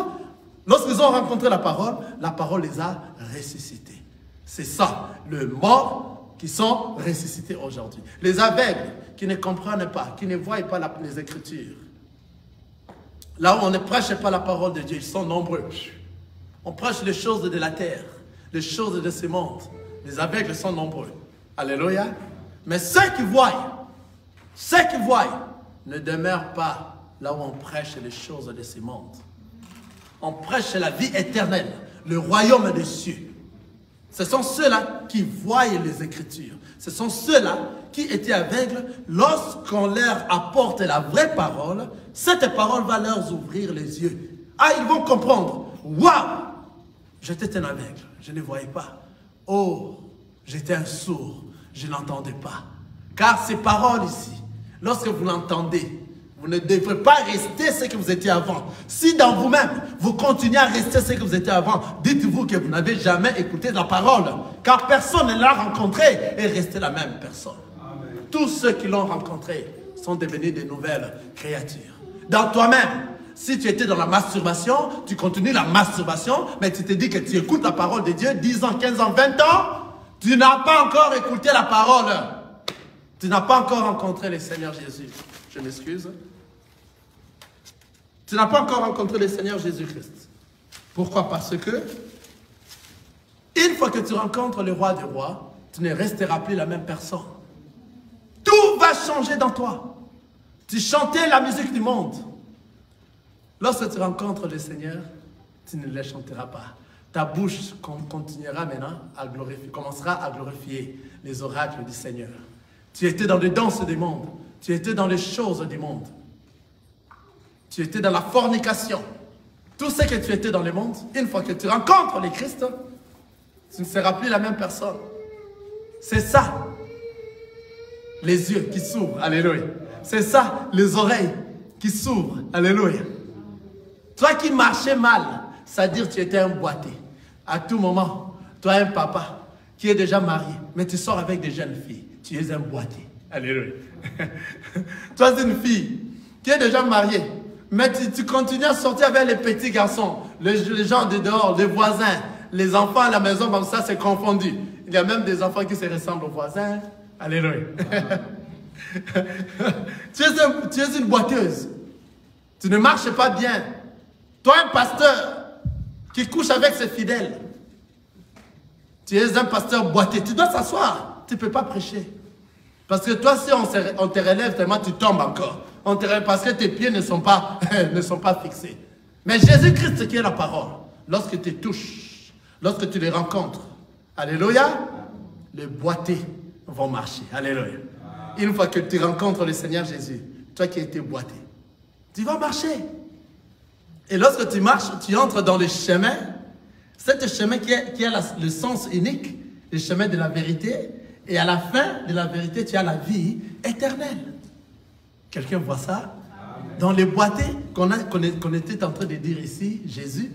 A: Lorsqu'ils ont rencontré la parole les a ressuscités. C'est ça, le mort qui sont ressuscités aujourd'hui. Les aveugles qui ne comprennent pas, qui ne voient pas les Écritures. Là où on ne prêche pas la parole de Dieu, ils sont nombreux. On prêche les choses de la terre, les choses de ce monde. Les aveugles sont nombreux. Alléluia. Mais ceux qui voient ne demeurent pas là où on prêche les choses de ce monde. On prêche la vie éternelle, le royaume des cieux. Ce sont ceux-là qui voient les Écritures. Ce sont ceux-là qui étaient aveugles. Lorsqu'on leur apporte la vraie parole, cette parole va leur ouvrir les yeux. Ah, ils vont comprendre. Waouh! J'étais un aveugle, je ne voyais pas. Oh, j'étais un sourd, je n'entendais pas. Car ces paroles ici, lorsque vous l'entendez, vous ne devrez pas rester ce que vous étiez avant. Si dans vous-même, vous continuez à rester ce que vous étiez avant, dites-vous que vous n'avez jamais écouté la parole. Car personne ne l'a rencontré et resté la même personne. Amen. Tous ceux qui l'ont rencontré sont devenus de nouvelles créatures. Dans toi-même, si tu étais dans la masturbation, tu continues la masturbation, mais tu te dis que tu écoutes la parole de Dieu 10 ans, 15 ans, 20 ans, tu n'as pas encore écouté la parole. Tu n'as pas encore rencontré le Seigneur Jésus. Je m'excuse. Tu n'as pas encore rencontré le Seigneur Jésus-Christ. Pourquoi? Parce que, une fois que tu rencontres le roi des rois, tu ne resteras plus la même personne. Tout va changer dans toi. Tu chantais la musique du monde. Lorsque tu rencontres le Seigneur, tu ne le chanteras pas. Ta bouche continuera maintenant à glorifier, commencera à glorifier les oracles du Seigneur. Tu étais dans les danses du monde. Tu étais dans les choses du monde. Tu étais dans la fornication. Tout ce que tu étais dans le monde, une fois que tu rencontres le Christ, tu ne seras plus la même personne. C'est ça. Les yeux qui s'ouvrent. Alléluia. C'est ça. Les oreilles qui s'ouvrent. Alléluia. Toi qui marchais mal, c'est-à-dire tu étais un boité. À tout moment, toi un papa qui est déjà marié, mais tu sors avec des jeunes filles. Tu es un boité. Alléluia. Toi une fille qui est déjà mariée, mais tu continues à sortir avec les petits garçons, les gens de dehors, les voisins, les enfants à la maison, comme ça, c'est confondu. Il y a même des enfants qui se ressemblent aux voisins. Alléluia. Tu es une boiteuse. Tu ne marches pas bien. Toi, un pasteur qui couche avec ses fidèles. Tu es un pasteur boiteux. Tu dois s'asseoir. Tu ne peux pas prêcher. Parce que toi, si on te relève tellement, tu tombes encore. Parce que tes pieds ne sont pas fixés. Mais Jésus-Christ qui est la parole, lorsque tu touches, lorsque tu les rencontres, alléluia, les boités vont marcher. Alléluia. Une fois que tu rencontres le Seigneur Jésus, toi qui étais boité, tu vas marcher. Et lorsque tu marches, tu entres dans le chemin, c'est un chemin qui a le sens unique, le chemin de la vérité. Et à la fin de la vérité, tu as la vie éternelle. Quelqu'un voit ça? Amen. Dans les boités qu'on était en train de dire ici, Jésus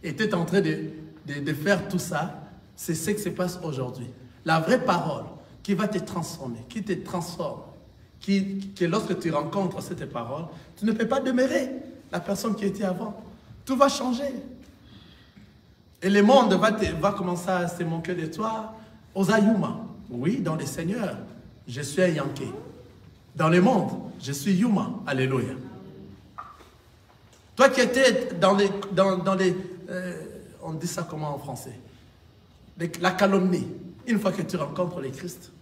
A: était en train de faire tout ça. C'est ce qui se passe aujourd'hui. La vraie parole qui va te transformer, qui te transforme, que lorsque tu rencontres cette parole, tu ne peux pas demeurer la personne qui était avant. Tout va changer. Et le monde va commencer à se moquer de toi. Osayuma. Oui, dans le Seigneur, je suis un Yankee. Dans le monde, je suis Yuma. Alléluia. Toi qui étais dans les on dit ça comment en français? La calomnie. Une fois que tu rencontres le Christ.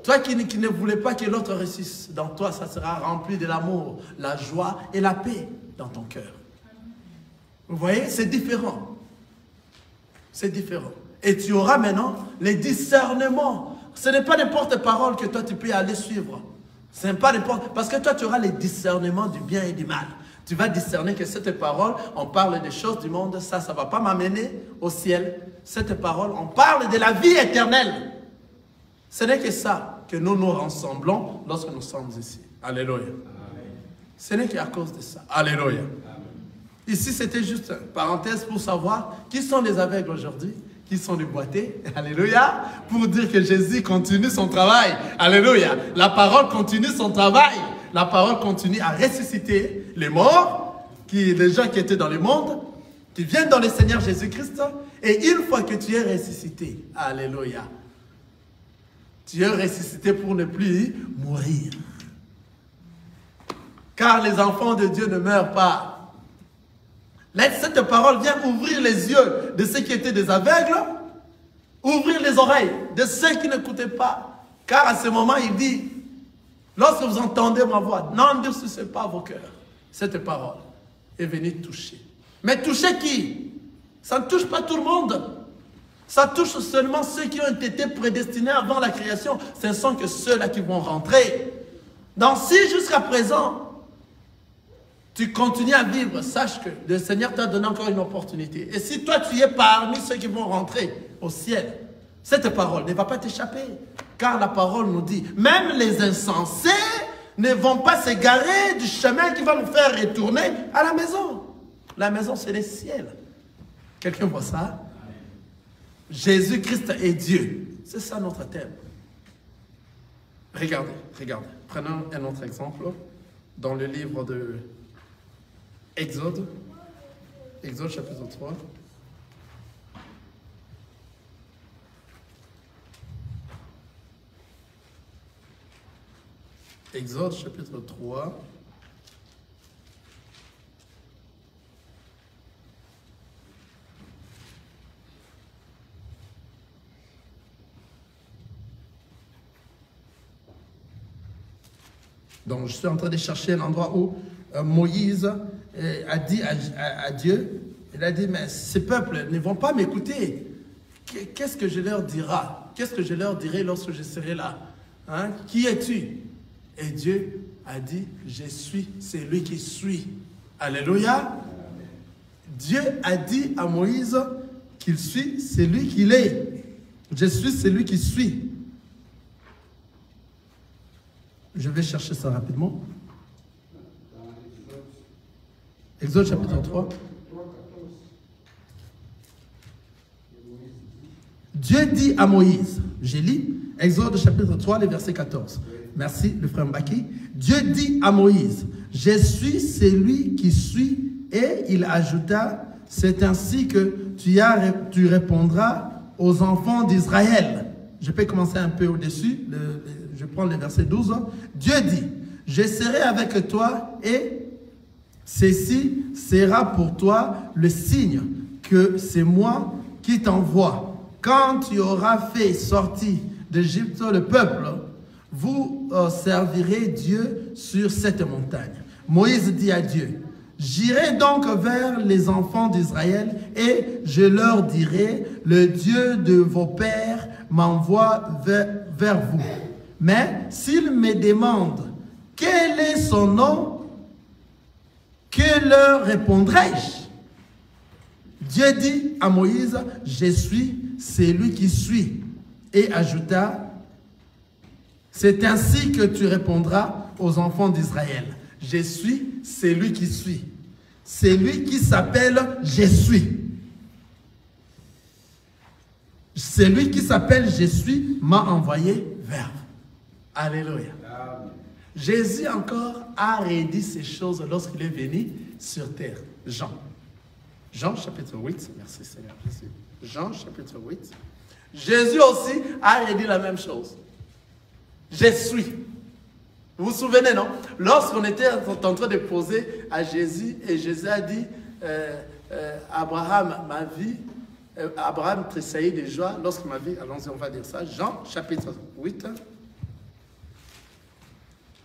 A: Toi qui ne voulais pas que l'autre réussisse, dans toi, ça sera rempli de l'amour, la joie et la paix dans ton cœur. Vous voyez, c'est différent. C'est différent. Et tu auras maintenant les discernements. Ce n'est pas n'importe parole que toi tu peux aller suivre. C'est pas n'importe... Parce que toi, tu auras les discernements du bien et du mal. Tu vas discerner que cette parole, on parle des choses du monde, ça ne va pas m'amener au ciel. Cette parole, on parle de la vie éternelle. Ce n'est que ça que nous nous rassemblons lorsque nous sommes ici. Alléluia. Amen. Ce n'est qu'à cause de ça. Alléluia. Amen. Ici, c'était juste une parenthèse pour savoir qui sont les aveugles aujourd'hui, qui sont les boités. Alléluia. Pour dire que Jésus continue son travail. Alléluia. La parole continue son travail. La parole continue à ressusciter les morts, les gens qui étaient dans le monde, qui viennent dans le Seigneur Jésus-Christ. Et une fois que tu es ressuscité, alléluia, tu es ressuscité pour ne plus mourir. Car les enfants de Dieu ne meurent pas. Cette parole vient ouvrir les yeux de ceux qui étaient des aveugles, ouvrir les oreilles de ceux qui n'écoutaient pas. Car à ce moment, il dit, lorsque vous entendez ma voix, n'endurcissez pas vos cœurs. Cette parole est venue toucher. Mais toucher qui? Ça ne touche pas tout le monde. Ça touche seulement ceux qui ont été prédestinés avant la création. Ce ne sont que ceux-là qui vont rentrer. Donc si jusqu'à présent, tu continues à vivre, sache que le Seigneur t'a donné encore une opportunité. Et si toi, tu es parmi ceux qui vont rentrer au ciel, cette parole ne va pas t'échapper. Car la parole nous dit, même les insensés ne vont pas s'égarer du chemin qui va nous faire retourner à la maison. La maison, c'est le ciel. Quelqu'un voit ça? Jésus-Christ est Dieu. C'est ça notre thème. Regardez, regardez. Prenons un autre exemple. Dans le livre de Exode. Exode chapitre 3. Exode chapitre 3. Donc, je suis en train de chercher l'endroit où Moïse a dit à Dieu, il a dit, mais ces peuples ne vont pas m'écouter. Qu'est-ce que je leur dirai? Qu'est-ce que je leur dirai lorsque je serai là? Hein? Qui es-tu? Et Dieu a dit, je suis celui qui suis. Alléluia. Dieu a dit à Moïse qu'il suit celui qu'il est. Je suis celui qui suis. Je vais chercher ça rapidement. Exode chapitre 3. Dieu dit à Moïse, je lis, Exode chapitre 3, le verset 14. Merci, le frère Mbaki. Dieu dit à Moïse, je suis celui qui suis, et il ajouta, c'est ainsi que tu répondras aux enfants d'Israël. Je peux commencer un peu au-dessus, je prends le verset 12. Dieu dit, je serai avec toi et ceci sera pour toi le signe que c'est moi qui t'envoie. Quand tu auras fait sortir d'Égypte le peuple, vous servirez Dieu sur cette montagne. Moïse dit à Dieu, j'irai donc vers les enfants d'Israël et je leur dirai, le Dieu de vos pères m'envoie vers vous. Mais s'ils me demandent quel est son nom, que leur répondrai-je? Dieu dit à Moïse, je suis celui qui suis. Et ajouta, c'est ainsi que tu répondras aux enfants d'Israël. Je suis celui qui suis. Celui qui s'appelle je suis. Celui qui s'appelle je suis m'a envoyé vers vous. Alléluia. Amen. Jésus encore a redit ces choses lorsqu'il est venu sur terre. Jean. Jean chapitre 8. Merci Seigneur Jésus. Jean chapitre 8. Jésus aussi a redit la même chose. Je suis. Vous vous souvenez, non? Lorsqu'on était en train de poser à Jésus, et Jésus a dit, Abraham, ma vie, Abraham tressaillit de joie lorsque ma vie, allons-y, on va dire ça, Jean chapitre 8,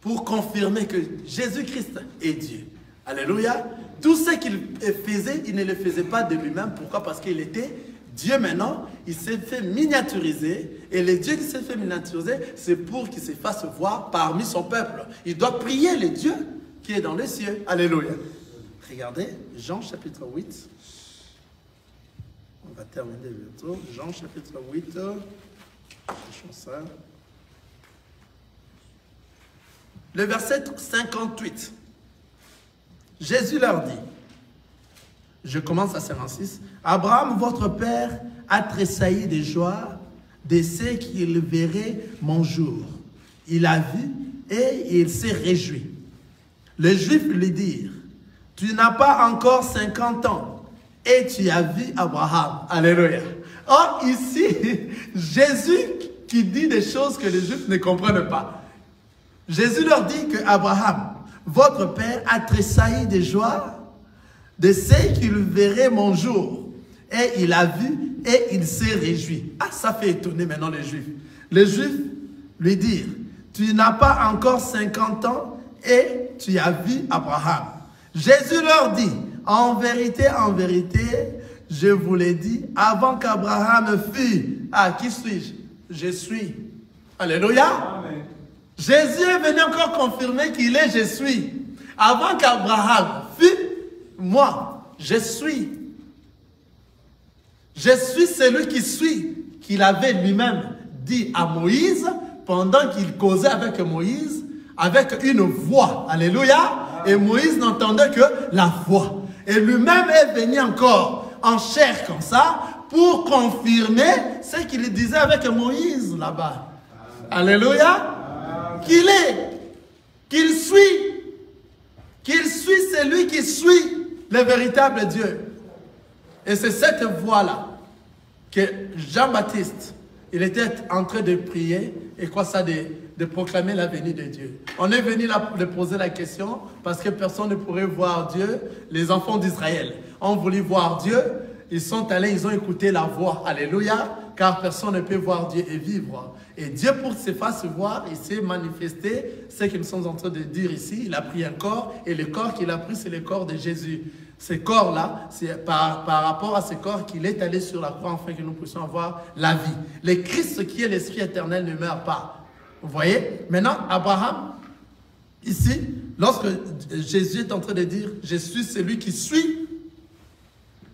A: pour confirmer que Jésus-Christ est Dieu. Alléluia. Tout ce qu'il faisait, il ne le faisait pas de lui-même. Pourquoi? Parce qu'il était Dieu maintenant, il s'est fait miniaturiser. Et le Dieu qui s'est fait miniaturiser, c'est pour qu'il se fasse voir parmi son peuple. Il doit prier le Dieu qui est dans les cieux. Alléluia. Regardez, Jean chapitre 8. On va terminer bientôt. Jean chapitre 8. Cherchons ça. Le verset 58. Jésus leur dit, je commence à 56, Abraham, votre père, a tressailli de joie de ce qu'il verrait mon jour. Il a vu et il s'est réjoui. Les Juifs lui dirent, tu n'as pas encore 50 ans et tu as vu Abraham. Alléluia. Or, ici, Jésus qui dit des choses que les Juifs ne comprennent pas. Jésus leur dit que Abraham, votre père, a tressailli de joie de ce qu'il verrait mon jour. Et il a vu et il s'est réjoui. Ah, ça fait étonner maintenant les Juifs. Les Juifs lui dirent, tu n'as pas encore 50 ans et tu as vu Abraham. Jésus leur dit, en vérité, je vous l'ai dit, avant qu'Abraham fût. Ah, qui suis-je? Je suis. Alléluia. Amen. Jésus est venu encore confirmer qu'il est je suis. Avant qu'Abraham fût, moi, je suis. Je suis celui qui suis, qu'il avait lui-même dit à Moïse, pendant qu'il causait avec Moïse, avec une voix. Alléluia. Et Moïse n'entendait que la voix. Et lui-même est venu encore en chair comme ça, pour confirmer ce qu'il disait avec Moïse là-bas. Alléluia. Qu'il est, qu'il suit celui qui suit le véritable Dieu. Et c'est cette voie-là que Jean-Baptiste, il était en train de prier et quoi ça, de proclamer la venue de Dieu. On est venu là de poser la question parce que personne ne pourrait voir Dieu. Les enfants d'Israël ont voulu voir Dieu. Ils sont allés, ils ont écouté la voix. Alléluia. Car personne ne peut voir Dieu et vivre. Et Dieu, pour se faire voir, il s'est manifesté. Ce que nous sommes en train de dire ici, il a pris un corps. Et le corps qu'il a pris, c'est le corps de Jésus. Ce corps-là, c'est par rapport à ce corps qu'il est allé sur la croix, afin que nous puissions avoir la vie. Le Christ qui est l'Esprit éternel ne meurt pas. Vous voyez? Maintenant, Abraham, ici, lorsque Jésus est en train de dire « Je suis celui qui suit »,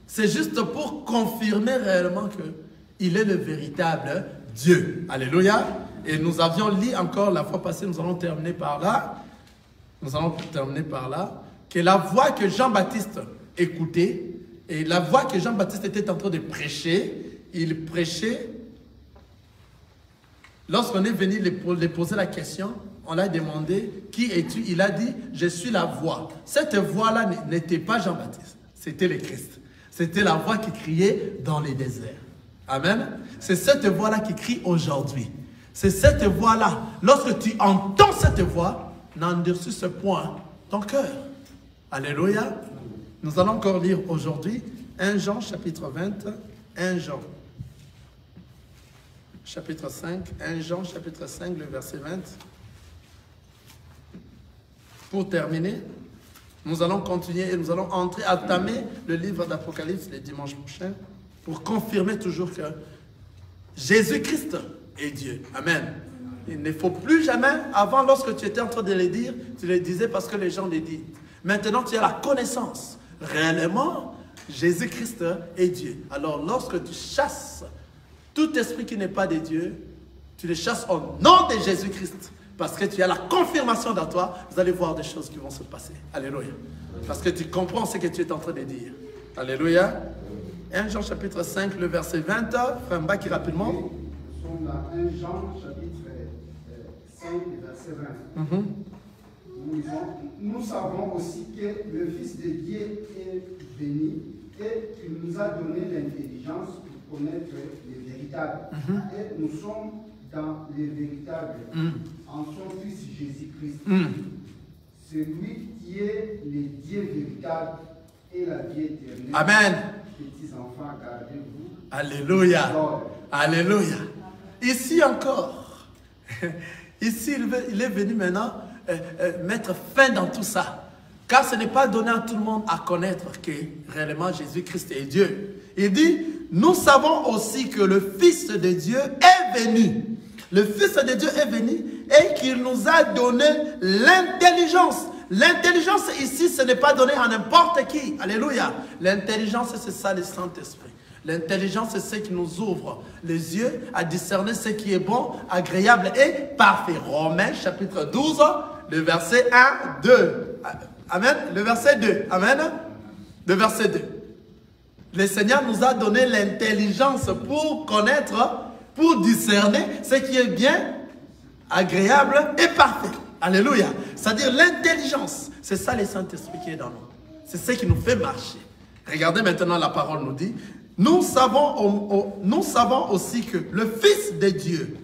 A: c'est juste pour confirmer réellement qu'il est le véritable Dieu. Alléluia. Et nous avions lu encore la fois passée, nous allons terminer par là. Que la voix que Jean-Baptiste écoutait, et la voix que Jean-Baptiste était en train de prêcher, il prêchait. Lorsqu'on est venu lui poser la question, on l'a demandé, qui es-tu? Il a dit, je suis la voix. Cette voix-là n'était pas Jean-Baptiste, c'était le Christ. C'était la voix qui criait dans les déserts. Amen. C'est cette voix-là qui crie aujourd'hui. C'est cette voix-là. Lorsque tu entends cette voix, n'endurcis ce point ton cœur. Alléluia. Nous allons encore lire aujourd'hui 1 Jean chapitre 20, 1 Jean chapitre 5, 1 Jean chapitre 5, le verset 20. Pour terminer, nous allons continuer et nous allons entamer le livre d'Apocalypse le dimanche prochain pour confirmer toujours que Jésus-Christ est Dieu. Amen. Il ne faut plus jamais, avant lorsque tu étais en train de le dire, tu le disais parce que les gens le disent. Maintenant tu as la connaissance. Réellement, Jésus-Christ est Dieu. Alors lorsque tu chasses tout esprit qui n'est pas de Dieu, tu le chasses au nom de Jésus-Christ. Parce que tu as la confirmation dans toi, vous allez voir des choses qui vont se passer. Alléluia. Parce que tu comprends ce que tu es en train de dire. Alléluia. 1 Jean chapitre 5, le verset 20. Frère Mbaki, rapidement.
C: Nous sommes dans 1 Jean chapitre 5, verset 20. Nous lisons, nous savons aussi que le Fils de Dieu est venu et qu'il nous a donné l'intelligence pour connaître les véritables. Et nous sommes dans les véritables, en son Fils Jésus-Christ. Celui qui est le Dieu véritable et la vie éternelle.
A: Amen.
C: Petits enfants, gardez-vous.
A: Alléluia. Alléluia. Ici encore, ici il est venu maintenant mettre fin dans tout ça. Car ce n'est pas donné à tout le monde à connaître que réellement Jésus-Christ est Dieu. Il dit, nous savons aussi que le Fils de Dieu est venu. Le Fils de Dieu est venu et qu'il nous a donné l'intelligence. L'intelligence ici, ce n'est pas donné à n'importe qui. Alléluia. L'intelligence, c'est ça le Saint-Esprit. L'intelligence, c'est ce qui nous ouvre les yeux à discerner ce qui est bon, agréable et parfait. Romains chapitre 12, le verset 1, 2. Amen. Le verset 2. Amen. Le verset 2. Le Seigneur nous a donné l'intelligence pour connaître, pour discerner ce qui est bien, agréable et parfait. Alléluia. C'est-à-dire l'intelligence. C'est ça le Saint-Esprit qui est dans nous. C'est ce qui nous fait marcher. Regardez maintenant la parole nous dit. Nous savons aussi que le Fils de Dieu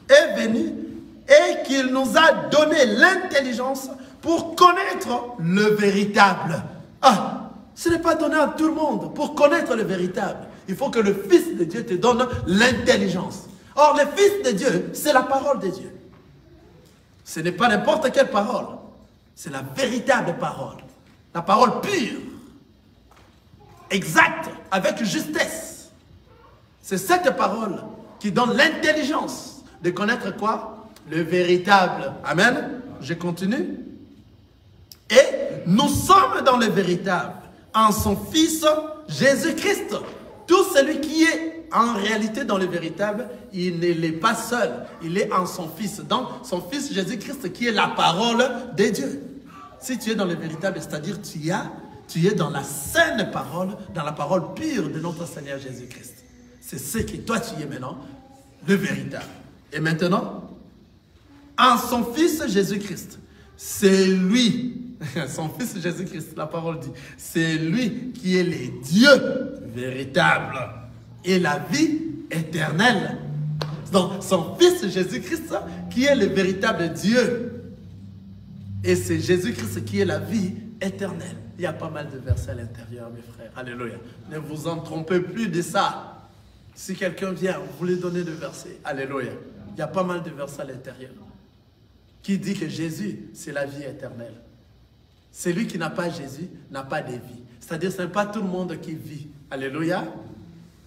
A: est venu et qu'il nous a donné l'intelligence pour connaître le véritable. Ah, ce n'est pas donné à tout le monde pour connaître le véritable. Il faut que le Fils de Dieu te donne l'intelligence. Or, le Fils de Dieu, c'est la parole de Dieu. Ce n'est pas n'importe quelle parole. C'est la véritable parole. La parole pure. Exacte, avec justesse. C'est cette parole qui donne l'intelligence de connaître quoi? Le véritable. Amen. Je continue. Et nous sommes dans le véritable, en son Fils Jésus-Christ. Tout celui qui est en réalité dans le véritable, il ne l'est pas seul. Il est en son Fils. Donc, son Fils Jésus-Christ qui est la parole de Dieu. Si tu es dans le véritable, c'est-à-dire tu es dans la saine parole, dans la parole pure de notre Seigneur Jésus-Christ. C'est ce que toi tu es maintenant, le véritable. Et maintenant, en son Fils Jésus-Christ, c'est lui, son Fils Jésus-Christ, la parole dit, c'est lui qui est le Dieu véritable et la vie éternelle. Donc, son Fils Jésus-Christ qui est le véritable Dieu. Et c'est Jésus-Christ qui est la vie éternelle. Il y a pas mal de versets à l'intérieur, mes frères. Alléluia. Ne vous en trompez plus de ça. Si quelqu'un vient, vous lui donnez des versets. Alléluia. Il y a pas mal de versets à l'intérieur. Qui dit que Jésus, c'est la vie éternelle. Celui qui n'a pas Jésus n'a pas de vie. C'est-à-dire que ce n'est pas tout le monde qui vit. Alléluia.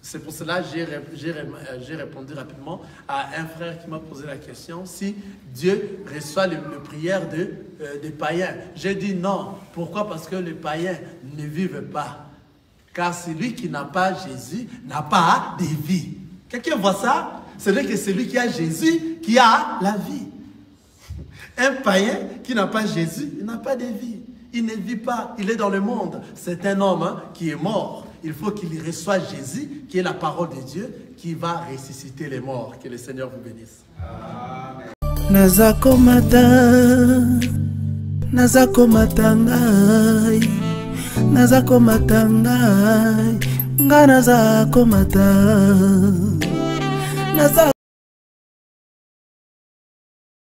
A: C'est pour cela que j'ai répondu rapidement à un frère qui m'a posé la question si Dieu reçoit les prières des païens. J'ai dit non. Pourquoi? Parce que les païens ne vivent pas. Car celui qui n'a pas Jésus n'a pas de vie. Quelqu'un voit ça? C'est vrai que celui qui a Jésus qui a la vie. Un païen qui n'a pas Jésus, il n'a pas de vie. Il ne vit pas. Il est dans le monde. C'est un homme qui est mort. Il faut qu'il reçoive Jésus, qui est la parole de Dieu, qui va ressusciter les morts. Que le Seigneur vous bénisse. Amen.